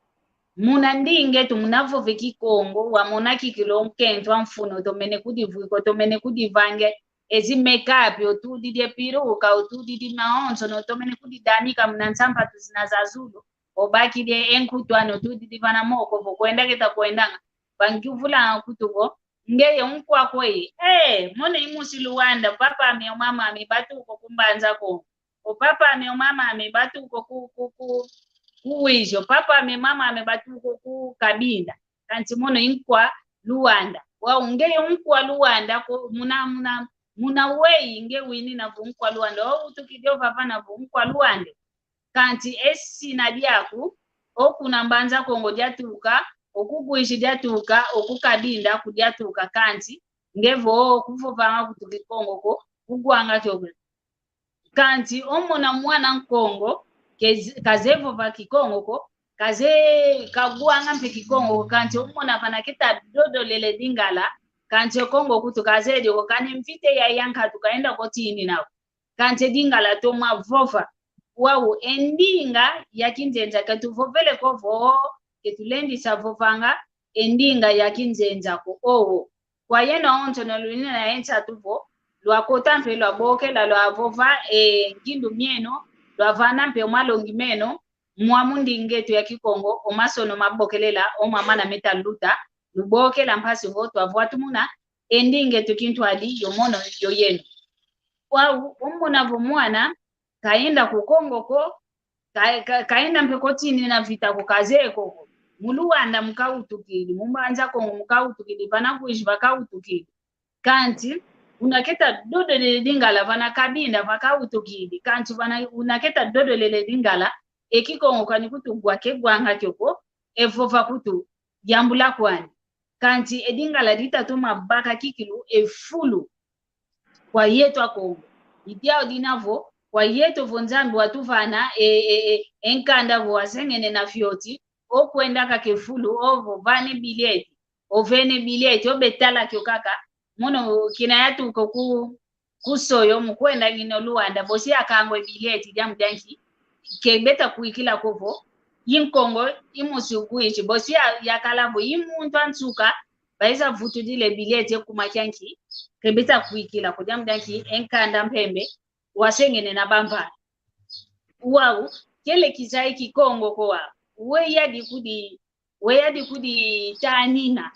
muna ndinge munavo veki Kongo wa mona kikilo nkentwa mfuno tomene kudivuiko tomene kudivange ezi makeup otudi de piruka otudi di maonzo no tomene kudidanika mnansampa tuzinazazulu obaki de enkutwano tudi divana moko vo kwenda kita kwendanga bangivula kutugo ngeye unkwa kwei mone imusi Luanda papa ame mama ame batuko kumbanza ko o papa ame mama ame batuko kuwijo papa ame mama ame batuko ku Kabinda kanti mono inkwa Luanda wa ngeye unkwa Luanda ko muna wei nge wini na vunkwa Luanda o tukidio papa na vunkwa Luanda kanti esi nadiaku okuna mbanza Kongo jatuka okukuishi jatuka okukabinda kujatuka kanti ngevo kuvovanga kutuki Kongo ko kugwanga kyogwe kanti omona mwana Kongo kazevo va kikongo ko kaze kagwanga mpe kikongo kanti omona pana kita dodo lele dingala kanti Kongo kutukazedi ko kani mfite ya yanka tukaenda kotini nao kanti dingala to mavova wao endinga yakinzenza katuvovele kovo ketulendi savovanga endinga yakinzenza ko owo kwa yena onto na lunina na enza tuvo lwakota mpe lwaboke la lwavova ngindu mieno lwavana mpe malongi meno mwamundi ngetu ya kikongo omasono mabokelela omama na meta luta luboke la mpasi voto avwatu muna endinge tukintu adi yomono yoyeno wao omona vomwana kaenda ku Kongo ko kaenda mpe kotini na vita ko kazeko muluanda mukautukili mumbanza Kongo mukautukili bana kuishi bakautukili kanti unaketa dodo lele dingala bana Kabinda bakautukili kanti bana unaketa dodo lele dingala ekikongo kani kutugwa kegwanga kyoko evova kutu yambula kwani kanti edingala ditatuma baka kikilu efulu kwa yetu Kongo idia dinavo kwa yetu vonzambi watuvana enkanda vo asengene na fioti okwenda kakefulu ovo vane bileti ovene bileti obetala kyokaka mono kina yatu ko kusoyo mukwenda ngino Luanda bosi akangwe bileti jamdanki kebeta kuikila kovo yinkongo imusi kuichi bosi yakalabo yimuntu antsuka baiza vutu dile bileti kumakyanki kebeta kuikila ko jamdanki enkanda mpembe wasengene na bamba wao kele kizai kikongo kwa weyadi kudi tanina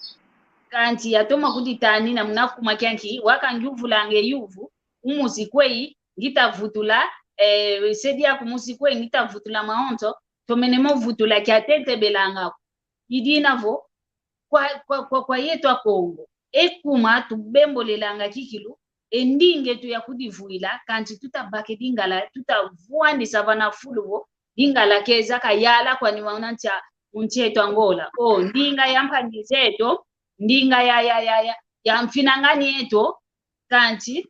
kanti yatoma kudi tanina munafuma kyanki wakanjuvulange yuvu umuzi kwei ngitavutula sedia kumuzi kwei ngitavutula maonto tomenemo vutula kyatete belanga idinavo kwa yetu Kongo ekuma tubembolelanga kikilu endinge tu ya kudivuila kanti tutabake dingala tutavuandisa vana fuluvo dingala keza kayala kwani waunancha uncheto Angola ndinga ya mpangizeto ndinga ya mfinangani yeto kanti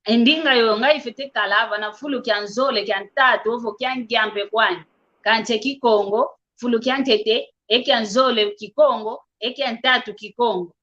endinga yo ngaifete kalava na fulu kyanzole kyantatu ovo kyangyampe kwani kanti kikongo fulu kyantete ekyanzole kikongo ekyantatu kikongo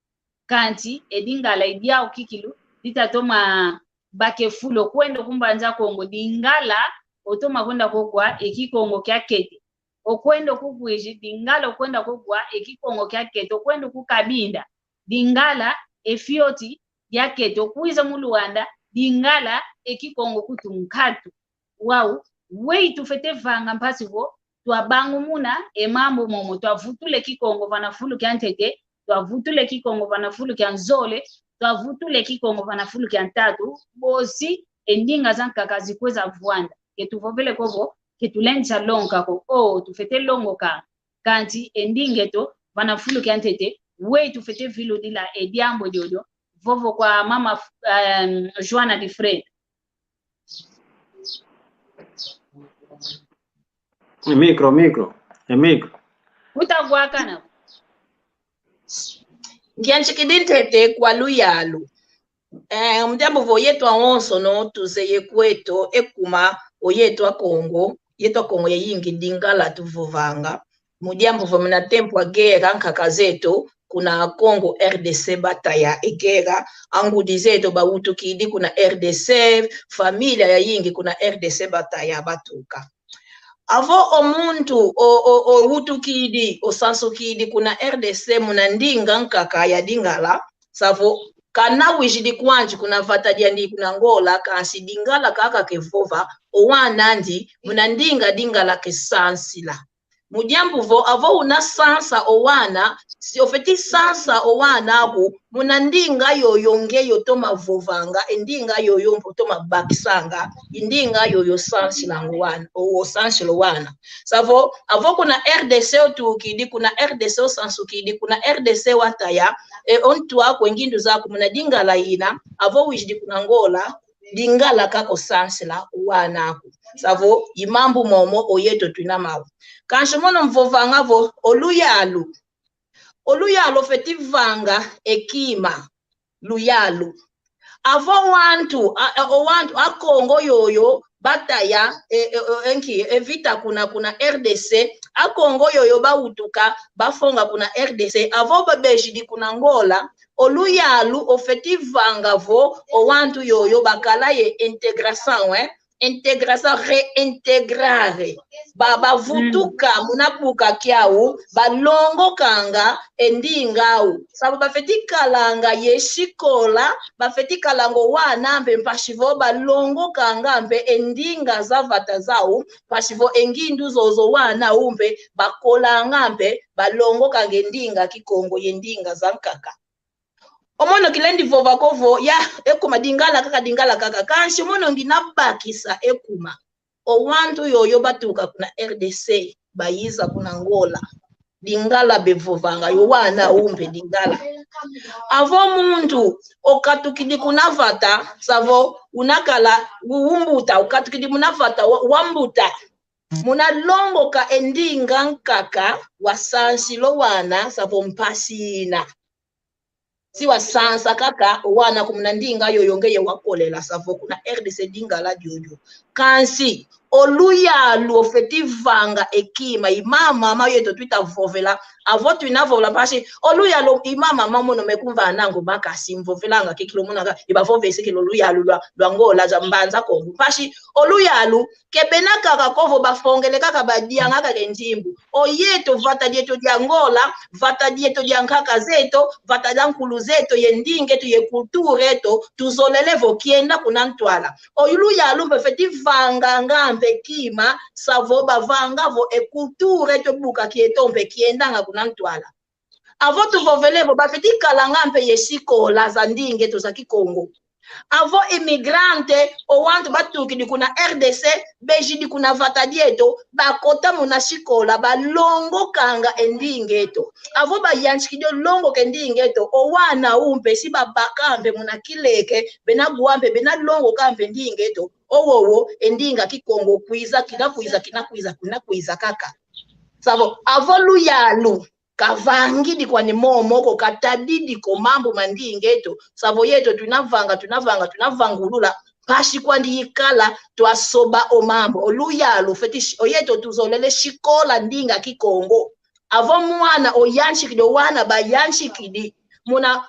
kanti edingala idiao kikilu ditatoma bakefulo kwenda kumbanza Kongo dingala otoma kwenda kogwa ekikongo kyakete okwenda kugwiji dingala okwenda kogwa ekikongo kyakete okwenda kukabinda dingala efioti yakete okwiza mu Luanda dingala ekikongo kutunkatu wao wei tufete vanga mpasivo twabangu muna emambo momo twavutule kikongo vanafulu kyantete twavutule kikongo vanafulu kyanzole twavutule kikongo vanafulu kyantatu bosi endinga zankaka zikweza vuanda ketuvovele kovo ketulenza longa ko tufete longo kanti endingeto vanafulu kyantete wei tufete vilo dila ediambo jojo vovo kwa mama Joana de Fred Micro. Utagwa kana. Ngianchikidintete kwa luyalu. Mjambo vo yetu aonso no tuzeye kweto ekuma oyetu a Kongo ya yingi dingala tuvuvanga. Mujambo vo mna tempo agera nkaka zetu kuna Kongo RDC bataya egera angudi zetu bautu kidi kuna RDC familia ya yingi kuna RDC bataya batuka. Avo omuntu o wutu kidi o sanso kidi kuna RDC muna ndinga nkaka ya dingala savo kana wijidi kwanji kuna vatadia ndi kuna ngola kansi dingala kaka kevova owana ndi muna ndinga dingala kesansila mujambu vo avo una sansa owana si ofeti sansa owana aku muna ndinga yoyonge yotoma vovanga ndinga yoyompo toma bakisanga ndinga yoyo sansila ngwana o sansila wana savo avo kuna RDC otukidi kuna RDC sansukidi kuna RDC wataya ontu ako ngindu zako muna dingala ina avo wijidi kuna ngola dingala kako sansila wana ako savo imambu momo oyeto tuinamawo kanshimono mvovanga vo oluyalu feti vanga ekima luyalu avo wantu akongo yoyo bataya evita kuna RDC akongo yoyo bautuka bafonga kuna RDC avo babejidi kuna ngola oluyalu ofeti vanga vo owantu yoyo bakala ye intégration reintegrare baba vutuka munapuka kiau balongo kanga endingau sabu bafeti kalanga yeshikola bafeti kalango wana mbe mpashivo balongo kanga mbe endinga zavata zao pashivo engindu zozo wana umbe bakolanga mbe balongo kanga endinga kikongo yendinga zankaka omono kilendi vova kovo ya ekuma dingala kaka kanshi mono nginabakisa ekuma owantu yoyo batuka kuna RDC bayiza kuna ngola dingala bevovanga yo wana umbe dingala avo muntu okatukidi kuna vata savo unakala uumbuta okatukidi munavata wambuta muna longo ka endinga nkaka wasansilo wana savo mpasina siwa sansa kaka wana kumuna ndinga yoyongeye wakolela savo kuna RDC dingala jojo kansi oluyalu ofeti vanga ekima imama mama yeto twita vovela avotu inavola pashi oluyalu imama mama no mekumva nango makasi mvovelanga kekilo munanga ibavove sekelo oluyalu lwa ngola za mbanza kongo pashi oluyalu kebenaka kakovo bafongele kaka badianga kaka njimbu oyeto vata dieto dia ngola vata dieto dia nkaka zeto vata dankulu zeto yendinge tu ye kulture eto tuzolelevo kienda kuna ntwala oluyalu bafeti vanga ngambe kima savo bavanga vo ekulture to buka kietombe kiendanga kuna ntwala avo tuvovelevo bafeti kalangambe yeshikola za ndinge to za kikongo avo immigrante owantu batukidi kuna RDC bejidi kuna vatadieto bakota muna shikola balongo kanga endingeto avo bayanchikidio longo kendingeto owana umpe si babakambe muna kileke benaguambe benalongo kambe ndingeto owowo endinga kikongo kwiza kinakuiza kaka savo avo luyalu kavangidi kwa ni momoko katadidi ko mambo mandingeto savo yeto tunavangulula pashi kwa ndikala twasoba o mambo oluyalu fetish oyeto tuzolele shikola ndinga kikongo avo mwana oyanchikidi wana bayanchikidi muna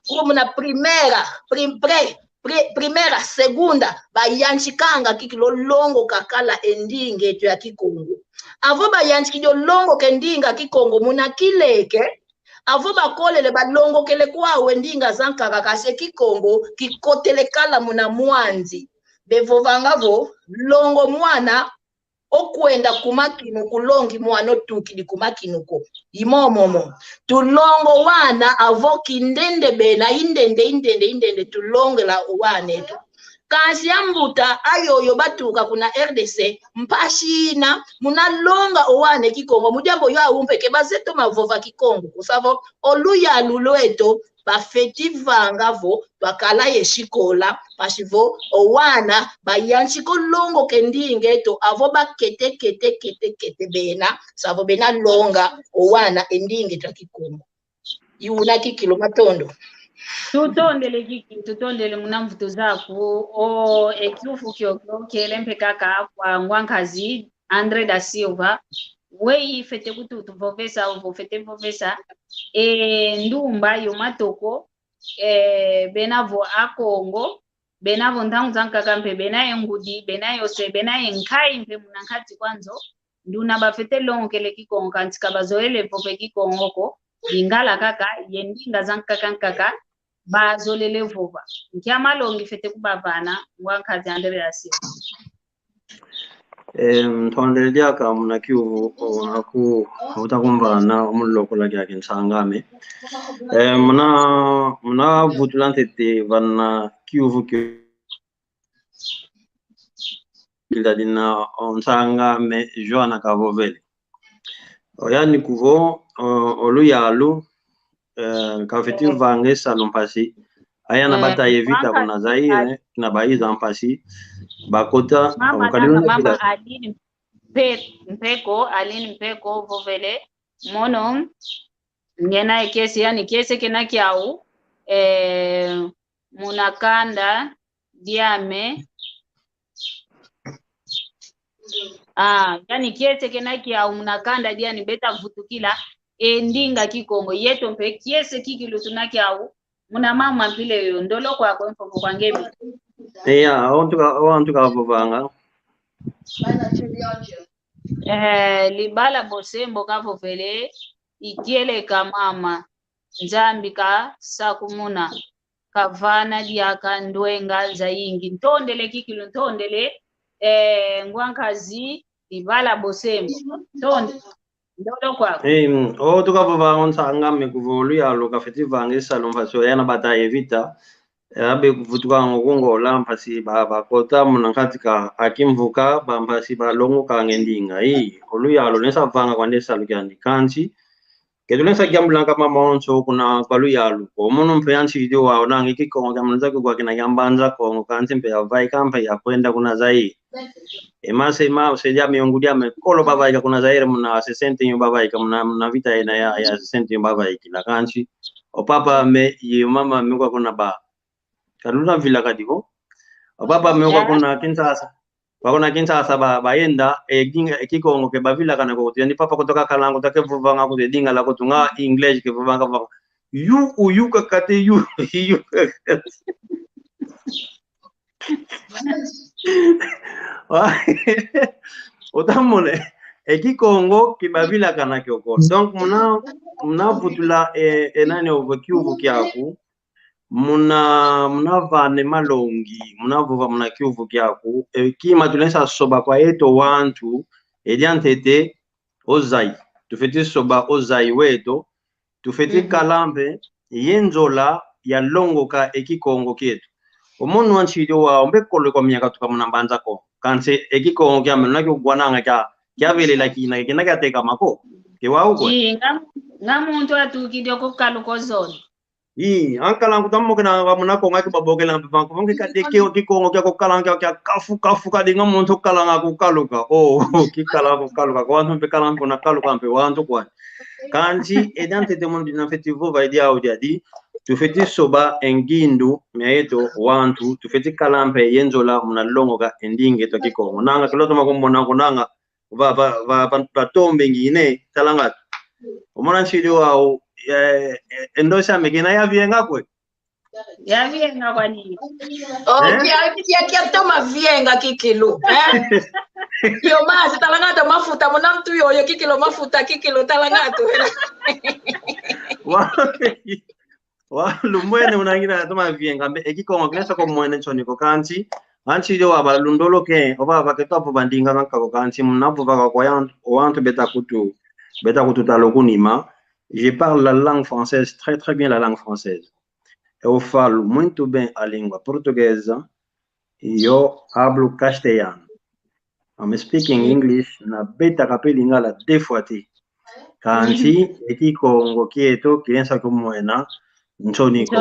primera segunda bayanchikanga kikilo longo kakala endingeto ya kikongo avo bayanchikidi longo kendinga kikongo muna kileke avo bakolele balongo kele kwawe ndinga zankaka kase kikongo kikotelekala muna mwanzi bevovangavo longo mwana okwenda kumakinu kulongi mwana otukidi kumakinuko imomomo tulongo wana avo kindende bena indende tulongela wanetu kansi yambuta ayoyo batuka kuna RDC mpashina munalonga owane kikongo mujambo yo aumpeke bazeto mavova kikongo kusavo oluyalu lweto bafeti vangavo bakala yeshikola pasivo owana bayanchiko longo kendinge to avo bakete kete bena savo bena longa owana endinge takikongo yuna kikilo matondo tutondele munamvuto zako o ekiufu kyokyo kelempe kaka kwa ngwankazi Andre da Silva wei fete kuti utuvovesa uvofete vovesa ndumba yomatoko benavo akongo benavo ntangu zankakampe bena engudi bena yose bena enkai mpe munankati kwanzo nduna bafete longo kele kikongo kantika bazoele pope kikongoko ingala kaka yendinga zankakankaka bazolele vova nkiama longi fete kubavana ngwankazi Andre da Silva Mthondele dyaka muna kiuvu aku utakumbana umuloko lagi akin sangame muna vutulante te vana kiuvu kildadina on sangame Joana Kavovele oyani kuvo oluyalu kafeti vange salumpasi ayana bataye vita kuna Zaire na baiza mpasi bakota mama Aline Mpeko Vovele mono ngena ekesi yani kese kena kyau munakanda diame yani kese kena kyau munakanda diani beta vutukila endinga kikongo yeto mpe kiese kikilu tunakyau muna mama mpile yo ndolo kwako mfoko kwangemi wantu kavovanga libala bosembo Kavovele ikiele kamama nzambika sakumuna kavana diaka ndwenga zaingi ntondele kikilu ntondele ngwankazi libala bosembo tonde ndolo kwako tukavovanga nsangame kuvolu yalo kafeti vange salumfaso yana bataye vita abe kuvutuka ngokungola mpasi bakota munankatika akimvuka bampasi balongo kangendinga oluyalo nesavanga kwandesa lukyandi kanchi ketulensa kyambulanga mamonso kuna kwaluyalo omuntu mpe yanchidio wao nangi kikongo kyamunza kwa kina yambanza kongo kanchi mpe yavai kampe yakwenda kuna Zaire emase seja miongudia mekolo babaika kuna Zaire muna 60 yo babaika muna vita ina ya 60 yo babaika la kanchi opapa me mama mekwa kuna ba kaluna vila kadiko opapa mekwa kuna Kinshasa bakona Kinshasa bayenda kikongo ke bavila kana ko yani papa kutoka kalango takevuvanga ku dinga la kutunga English ke vuvanga you kakate you otamole kikongo kibavila kana kyoko donc muna vutula enani ovokiuvu kyaku muna vane malongi muna vuva muna kiuvu kyaku kima tulensa soba kwa eto wantu ediantete ozai tufeti soba ozai weto tufeti kalambe yenzola ya longo ka ekikongo kietu omunu wanchidio wa ombekolo kwa miaka tukamuna mbanza ko kanse ekikongo kya mena kyo gwananga kya vele lakina kina kateka mako ke wauko ngamuntu atukidio ko kaluko zone ankalangu tammo kana wamuna ko ngaki babogela mpe banko bonke kadeke kikongo kya ko kalanga kya kafu kadinga muntu kalanga ku kaluka kikala ko kaluka ko wantu mpe kalanga na kaluka mpe wantu kwa kanji edante de monde na festival va dia audiadi tufeti soba engindu meeto wantu tufeti kalampe yenzola muna longo ka endinge to kikongo nanga kiloto makombona kunanga va tombe ngine talanga omona nchidio wao endosha mekina ya vienga kwe ya vienga kwa nini kia toma vienga kikilu yo mazi talanga mafuta muna mtu yo kikilo mafuta kikilo talanga tu lumwene unangira toma vienga ekikongo kesa ko mwene choniko kanchi anchi yo abalundolo ke oba baketapo bandinga nkako kanchi munapo baka kwa wantu beta kutu talokunima. Je parle la langue française très bien, la langue française. Eu falo muito bem a língua portuguesa e eu hablo castelhano. I'm speaking English na beta kapelingala defuati. Kanchi eki kongo kieto kiensa kumuena nchoniko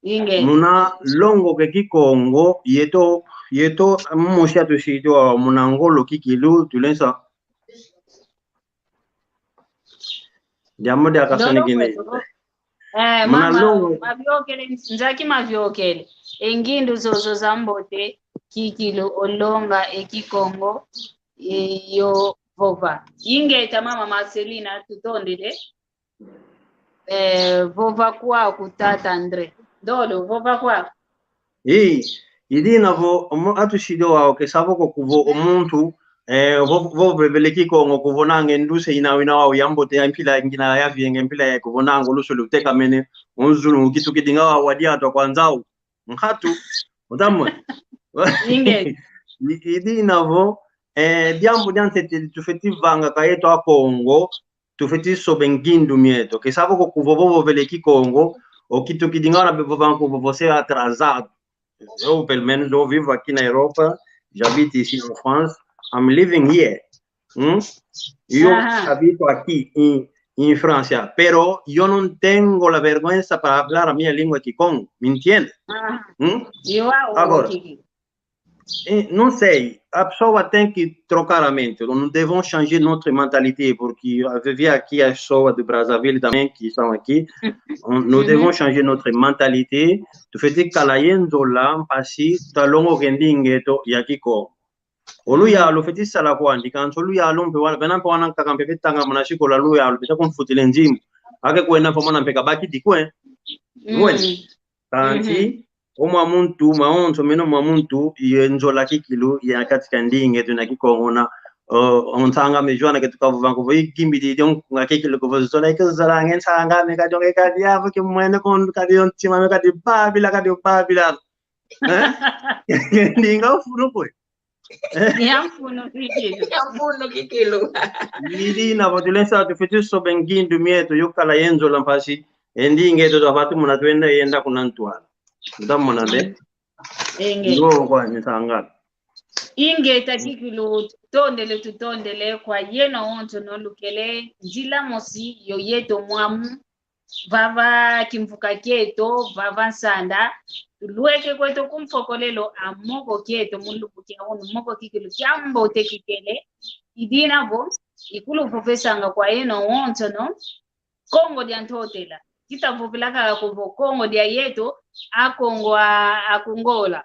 Inge muna longo ke kikongo yeto mmusha tushitwa muna ngolo kikilu tulensa jambo de akasoni kine mama mavyokele nzaki mavyokele engindu zozo zambote kikilu olonga ekikongo yo vova ingeta mama Marcelina tutondele vova kwa kutata Andre dolo vova kwa idina vo atushido wao ke sabo kuvo omuntu vo bebele kikongo kuvonanga nduse inawina wao yambote yampila ngina ya vyenge mpila ya kuvonanga lusulu teka mene unzulu kitu kidinga wadia to kwanzao mkhatu utamwe inge idina vo diambo diante tufeti vanga kaeto a Kongo tufeti sobengindu mieto ke sabo kuvo bebele kikongo o kitu kidinga na bebo banco você atrasado. Eu, pelo menos, eu vivo aqui na Europa, j'habite ici en France, I'm living here. Eu habito aqui em Francia, pero yo no tengo la vergüenza para hablar a mi lengua kikongo, ¿me entiende? Agora, não sei, a pessoa tem que trocar a mente, nós devons changer notre mentalité, porque eu vivi aqui as pessoas de Brazzaville também, que estão aqui, nós devons changer notre mentalité, tu fais que calayenzo lá, pasi, talongo gendingeto, yakiko. Oluya, lo feti sala kwandi, kanso luya lompe wala, bena pa wana kakampe petanga manashiko la luya, lo peta kumfutile nzimu, ake kwenda pa mwana mpeka baki dikwe, kanti, Oma muntu maonzo meno mamuntu yenzola kikilu ya katika ndinge tunakikongona ontanga mejwana ketukavu vangu voi gimbidi don ngakikilu ko zola ikazala ngensanga me kadonge kadi yavu ke mwene kon kadi ontima me kadi babila ndinga ufunu ko yamfuno kikilu nidi na botulensa tu fitu so bengindu mieto yokala yenzola mpasi ndinge to abatu munatwenda yenda kunantwala ndamona de ngo kwa nitanga ingeta kikilu tutondele kwa yeno onto no lukele njila mosi yo yeto mwamu vava kimfuka keto vava nsanda lueke kweto kumfokolelo amoko keto mulubuke onu moko kikilu kyambo tekikele idina vo ikulu profesanga kwa yeno onto no Kongo dia ntotela kita vopilaka ko Kongo dia yeto akongo akongola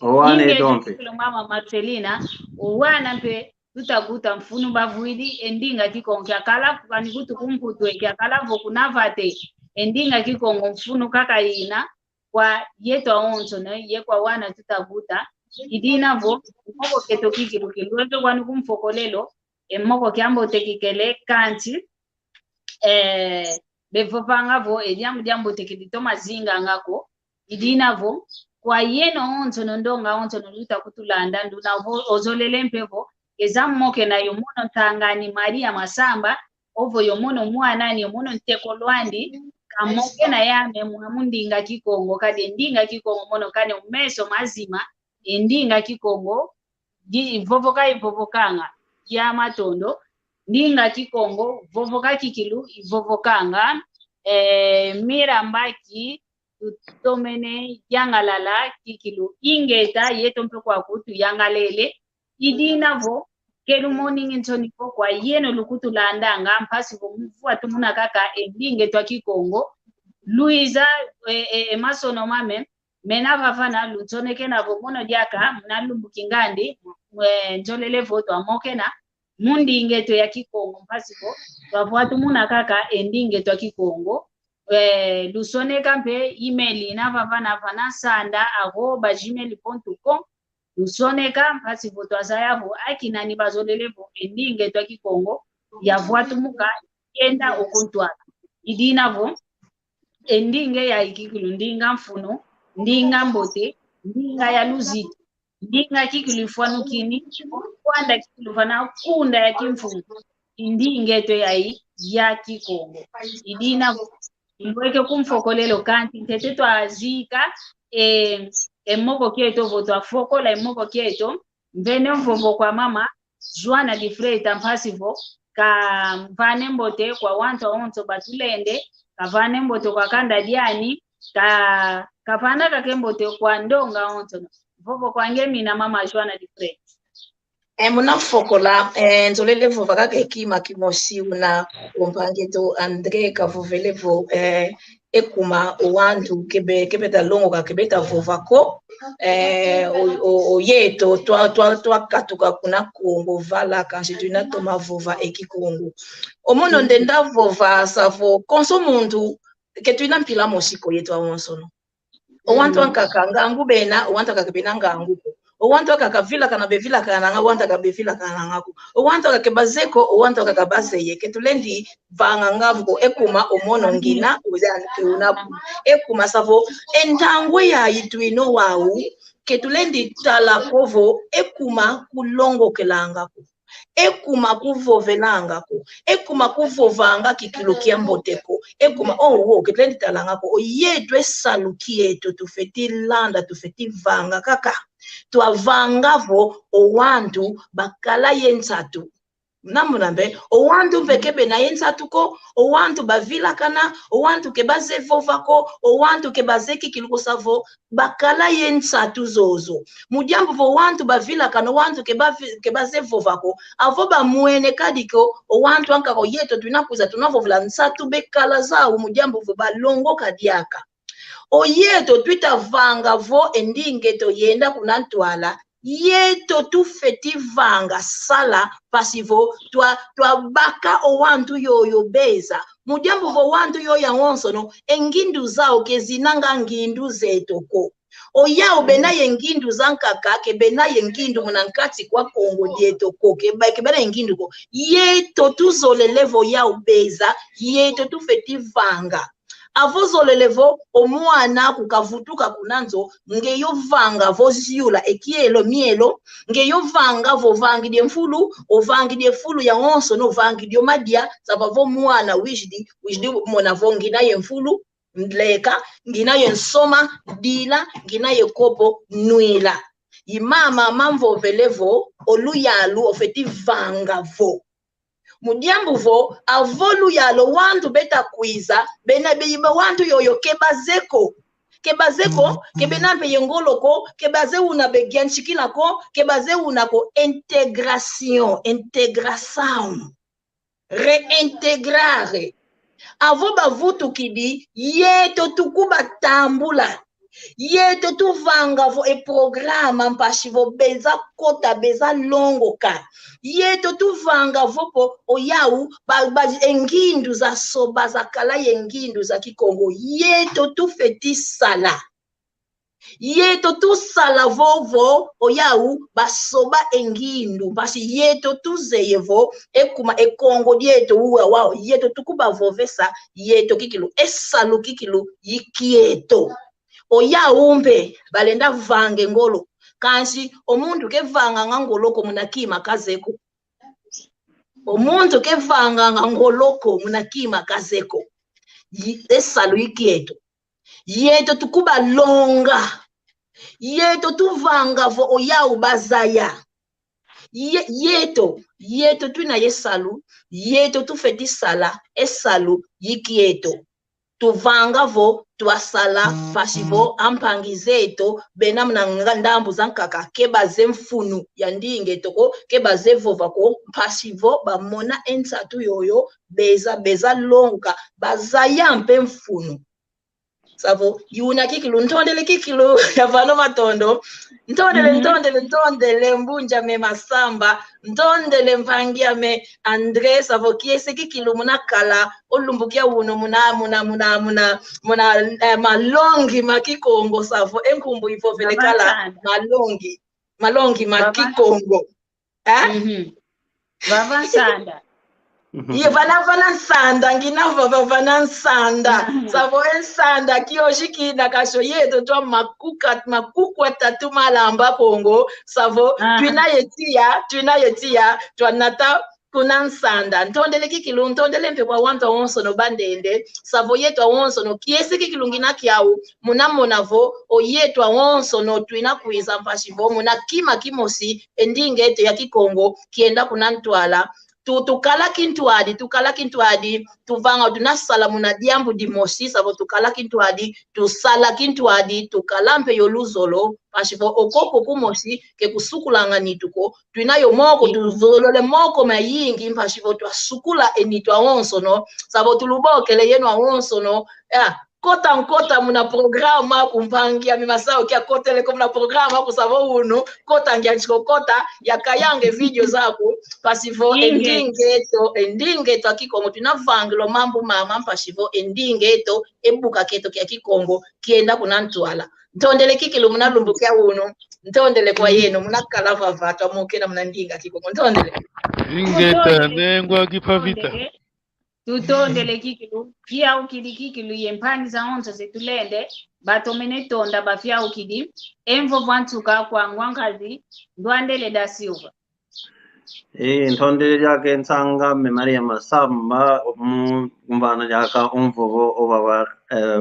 owane dompe mama Marcelina owana mpe tutaguta mfunu bavuidi endinga kikongo akala kani kutu kumputu akala vokunavate endinga kikongo mfunu kakaina kwa yeto onzo na ye kwa wana tutaguta idina vo moko keto kikilu kilweke kwani kumfokolelo emoko kyambo tekikele kanti bevopanga vo jambo tekidito mazinga ngako idina vo kwa yeno onzo ndonga onzo luta kutulanda nduna vo ozolele mpevo ezammoke na yomono tangani Maria Masamba ovo yomono mwana ni yomono ntekolwandi kamoke na yame mundinga kikongo kade ndinga kikongo mono kane umeso mazima endinga kikongo ivovokanga ya matondo ndinga kikongo vovoka kikilu ivovokanga mirambaki tutomene yangalala kikilu ingeta yeto mpe kwa kutu yangalele idina vo kelu morning ntoniko kwa yeno lukutu landanga mpasi vo mvua tumuna kaka endinge twa kikongo Luisa masono mame mena vavana lutoneke na vomono diaka mnalumbukingandi njolele voto amokena mundi ingeto ya kikongo mpasipo twavwatu muna kaka endinge twa kikongo lusoneka mpe email na vavana vana sanda @gmail.com lusoneka mpasipo twazayavo akinani bazolelevo endinge twa kikongo yavwatu muka yenda okuntwala idinavo endinge ya ikikulu ndinga mfuno ndinga mbote ndinga ya luzito ndinga kikilifwanukini kwanda kilifana kunda ya kimfuno indingeto ya kikongo idina iweke kumfokolelo kanti nteteto azika emoko keto voto afokola emoko keto mbene mvovo kwa mama Joana di Freita mpasivo ka vane mbote kwa wanto onto batulende ka vane mbote kwa kanda diani ka vana kakembote kwa ndonga onto vovo kwa ngemi na mama Joana di Freita. Muna fokola nzolele vova kake kima kimosi una umpangeto Andre kavovelevo ekuma owantu kebe da longo ka kebe ta vovako o yeto twa katuka kuna Kongo vala kanji tuna toma vova eki Kongo omono ndenda vova savo konso mundu ke tuna mpila mosiko yeto awonsono owantu ankakanga ngubena owantu akakebena ngangu owantu akakavila kana bevila kana nga owantu akabevila kana ngako owantu akakebazeko owantu akakabazeye ketulendi vanga ngavuko ekuma omono ngina una ekuma savo entangwe ya itwino wawu ketulendi tala kovo ekuma kulongo kelangako ekuma kuvovelangako ekuma kuvovanga kikilo kiamboteko ekuma ketulendi talangako oyetwe salukieto tufeti landa tufeti vanga kaka tuavangavo owantu bakala yensatu namunambe owantu vekebe na yensatu ko owantu bavila kana owantu kebaze vovako owantu kebazeki kiluko savo bakala yensatu zozo mujambo vo owantu bavila kana owantu kebaze vovako avo bamuene kadiko owantu ankako yeto tunakuza tunavovula nsatu bekala zawo mujambo vo balongo kadiaka oyeto twita vanga vo endingeto yenda kunantwala yeto tufeti vanga sala pasivo twa baka owantu yoyo beza mujambo vo wantu yoya wonsono engindu zao kezinanga ngindu zetoko oyao benaye ngindu zankaka kebenaye ngindu munankati kwa Kongo dietoko kebena ngindu ko yeto tuzolelevo yao beza yeto tufeti vanga avozolelevo omwana kukavutuka kunanzo ngeyo vanga voziula ekielo mielo ngeyo vanga vovangidye mfulu ovangidye fulu ya onso no vangidye madia sabavo mwana wishdi mona vongina ye mfulu mleka ngina ye nsoma dila ngina ye kopo nuila imama mamvo velevo oluyalu ofeti vanga vo mudiambu vo avolu yalo wantu beta kwiza bena beyiba wantu yoyo kebazeko kebena be yengoloko kebaze una begianchikila ko kebaze una ko integration reintegrare avo bavutu kidi yeto tukuba tambula yeto tuvanga vo e programa mpashivo beza kota beza longo ka yeto tuvanga vopo oyau engindu za soba za kala yengindu za kikongo yeto tufeti sala yeto tu sala vovo oyau basoba engindu basi yeto tuzeyevo ekuma ekongo yeto uwa wao yeto tukuba vovesa yeto kikilu esalu kikilu yikieto oya umbe balenda vange ngolo kansi omuntu kevanga ngangoloko munakima kazeko omuntu kevanga ngangoloko munakima kazeko esalu ikieto yeto tukuba longa yeto tuvanga vo oya ubazaya yeto twina yesalu yeto tufeti sala esalu yikieto tuvanga vo twasala pasivo ampangizeto bena mna ndambu zankaka kebaze mfunu ya ndinge toko kebaze vovako pasivo bamona ensatu yoyo beza longa bazaya mpe mfunu savo yuna kikilu ntondele kikilu yavano matondo ntondele mbunja me masamba ntondele mpangia me Andre savo kiese kikilu munakala olumbukia uno muna malongi makikongo savo enkumbu ivovelekala malongi makikongo Vava sanda Ye vana nsanda ngina vana nsanda savo ensanda kiyoshiki na kasho yeto twa makuku atatu malamba Kongo savo twina yetia twanata kunansanda ntondele kikilu ntondele mpe kwa wantu awonso no bandende savo yetu awonso no kiesi kikilungina kiawu munamonavo oyetu awonso no tuina kuiza mpashivo muna kima kimosi endinge eto ya kikongo kienda kunantwala tukala kintuadi tuvanga tunasala muna diambu dimosi savo tukala kintuadi tusala kintuadi tukalampe yoluzolo pashivo okoko kumosi ke kusukulanga nituko tuinayo moko tuzolole moko mayingi pashivo twasukula enitwa wonso no savo tulubokele yenu awonso no kota muna programa kumpangia mimasao kia kotele kumuna programa kusavo unu kota ngia chiko kota ya kayange video zako pasivo endingeto akikongo tunavangilo mambu mama pasivo endingeto ebuka keto kia kikongo kienda kunantwala ntondele kikilu muna lumbukia unu ntondele kwa yenu muna kalava vatu amokena muna ndinga kikongo ntondele ingeta nengwa kipavita tutondele kikilu pia ukidi kikilu yempani za onzo zetulende batomene tonda bafia ukidi envo vantuka kwa ngwangazi ndwandele da silva ntondele yake nsanga me Maria Masamba mbana yaka onvovo obaba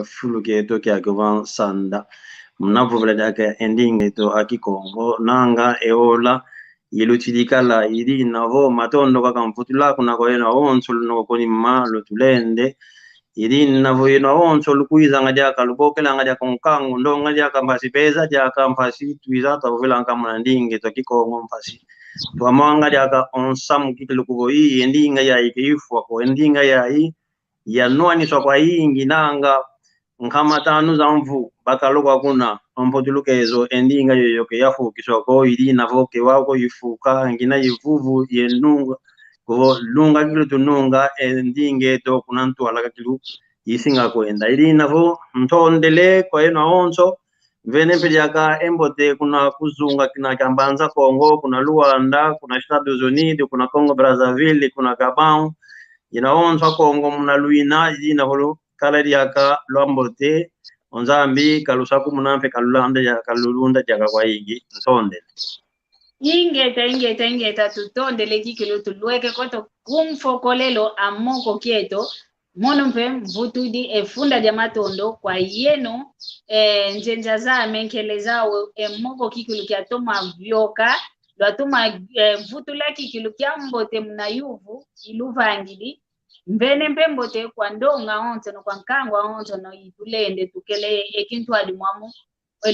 fuluke to kya govan sanda mnavuvula yake ending to akikongo nanga eola yelutidikala iri navo matondo kaka mfutula kuna kwa yena onso luno koni malo tulende iri navo yena onso lukuiza ngajaka lubokela ngajaka nkangu ndo ngajaka mpasi pesa jaka mpasi tuiza tavuvela nkamuna ndinge to kikongo mpasi tuamanga jaka onsamu kikilukubo hii endinga ya ikifwa kwa endinga ya hii ya nuani so kwa hii nginanga nkama tanu za mvu bakaloka kuna mpotulukezo endinga yoyoke yafu kisoko iri navoke wako yifuka ngina yivuvu yenunga ko lunga kilo tununga endinge to kunantu alaka kilu yisinga kwenda iri navo ntondele kwa eno onso vene pejaka embote kuna kuzunga kina kambanza Kongo kuna Luanda kuna Estados Unidos kuna Congo Brazzaville kuna Gabon ina onso Kongo muna luina ina holo kala diaka lombote onzambi kalusaku munampe kalulanda ya kalulunda jaga kwa ingi nsonde ingeta tutondele kikilu tulweke koto kumfokolelo amoko kieto mono mpe mvutudi efunda jamatondo kwa yeno njenja za menkele zao moko kikilu kia toma vyoka lwatuma mvutula kikilu kia mbote mna yuvu iluvangili mbene mpembote kwa ndonga onzo no kwa nkangwa onzo no itulende tukele ekintu alimwamu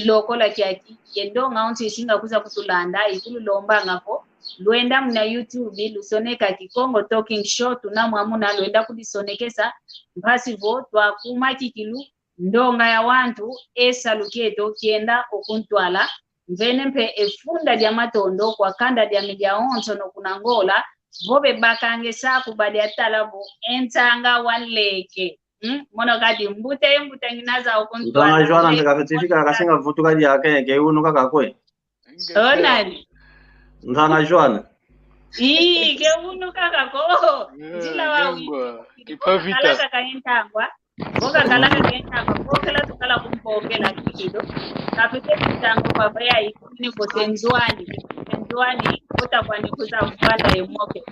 lokola kiaki yendonga onzo ishinga kuza kutulanda ikulu lomba ngako luenda mna YouTube lusoneka Kikongo Talking Show tunamwamu na luenda kudisonekesa mpasivo twa kumakikilu ndonga ya wantu esa luketo kienda okuntwala mbene mpe efunda dia matondo kwa kanda dia media onzo no kunangola vobe bakange saku badi atalabo entanga waleke mono kadi mbute nginaza okuntwala ndona jwana ndikafetifika akasinga vutuka dia ke uno kakakwe onali ndana jwana ke uno kakako jila wawi kipavita kalaka kaentangwa boka kalaka kaentangwa bokela tukala kumpokela kikido kapete tango baba ya ikuni potenzwani kota kwa nikuza mfanda emoke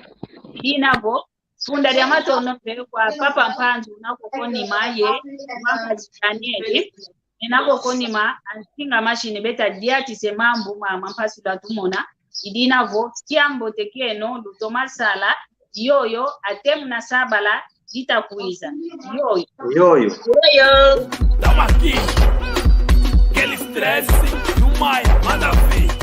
inabo funda ya matono kwa papa mpanzu nako koni maye mama zitaniye inako koni ma ansinga machine beta diati semambu mama mpasu da tumona idinavo kiambo tekeno lutomasala yoyo atemna sabala ditakuiza yoyo Tamo aqui, aquele estresse do Maia, manda ver.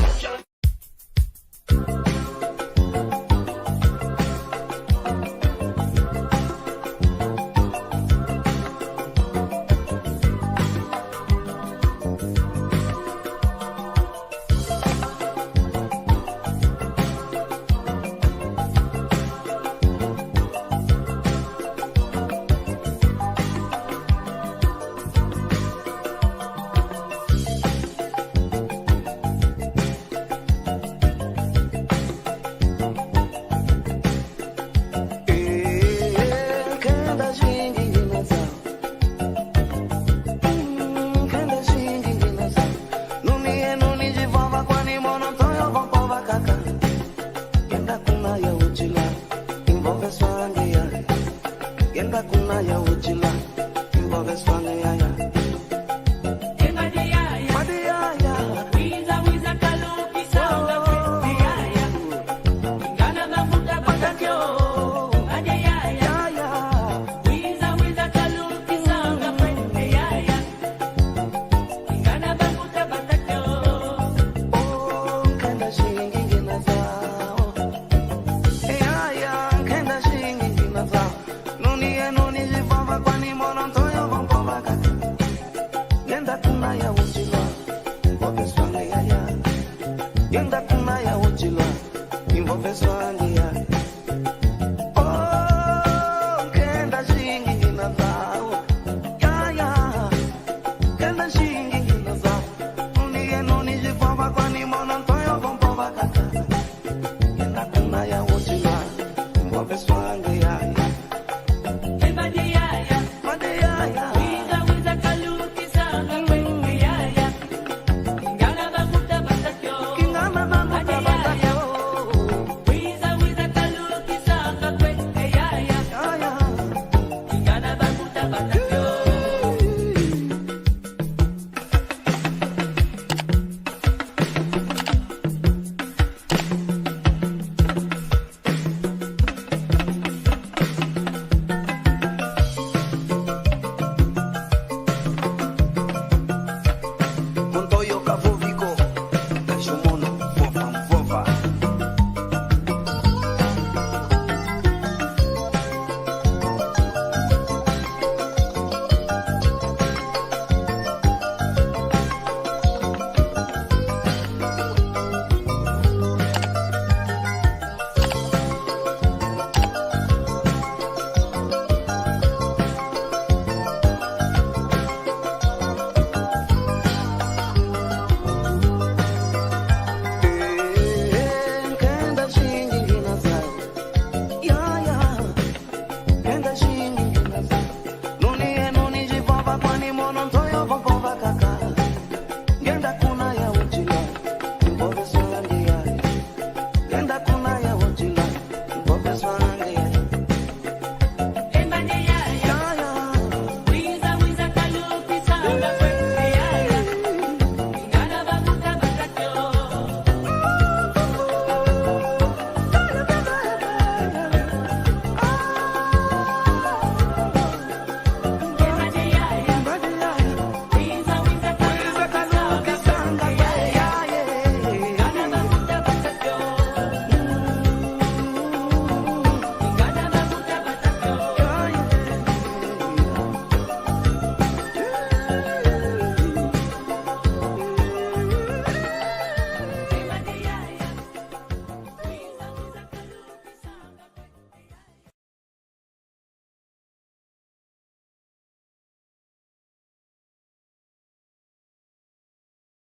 Genda kuna ya ujima Mboga swange yaya Nuni zivava kwani mono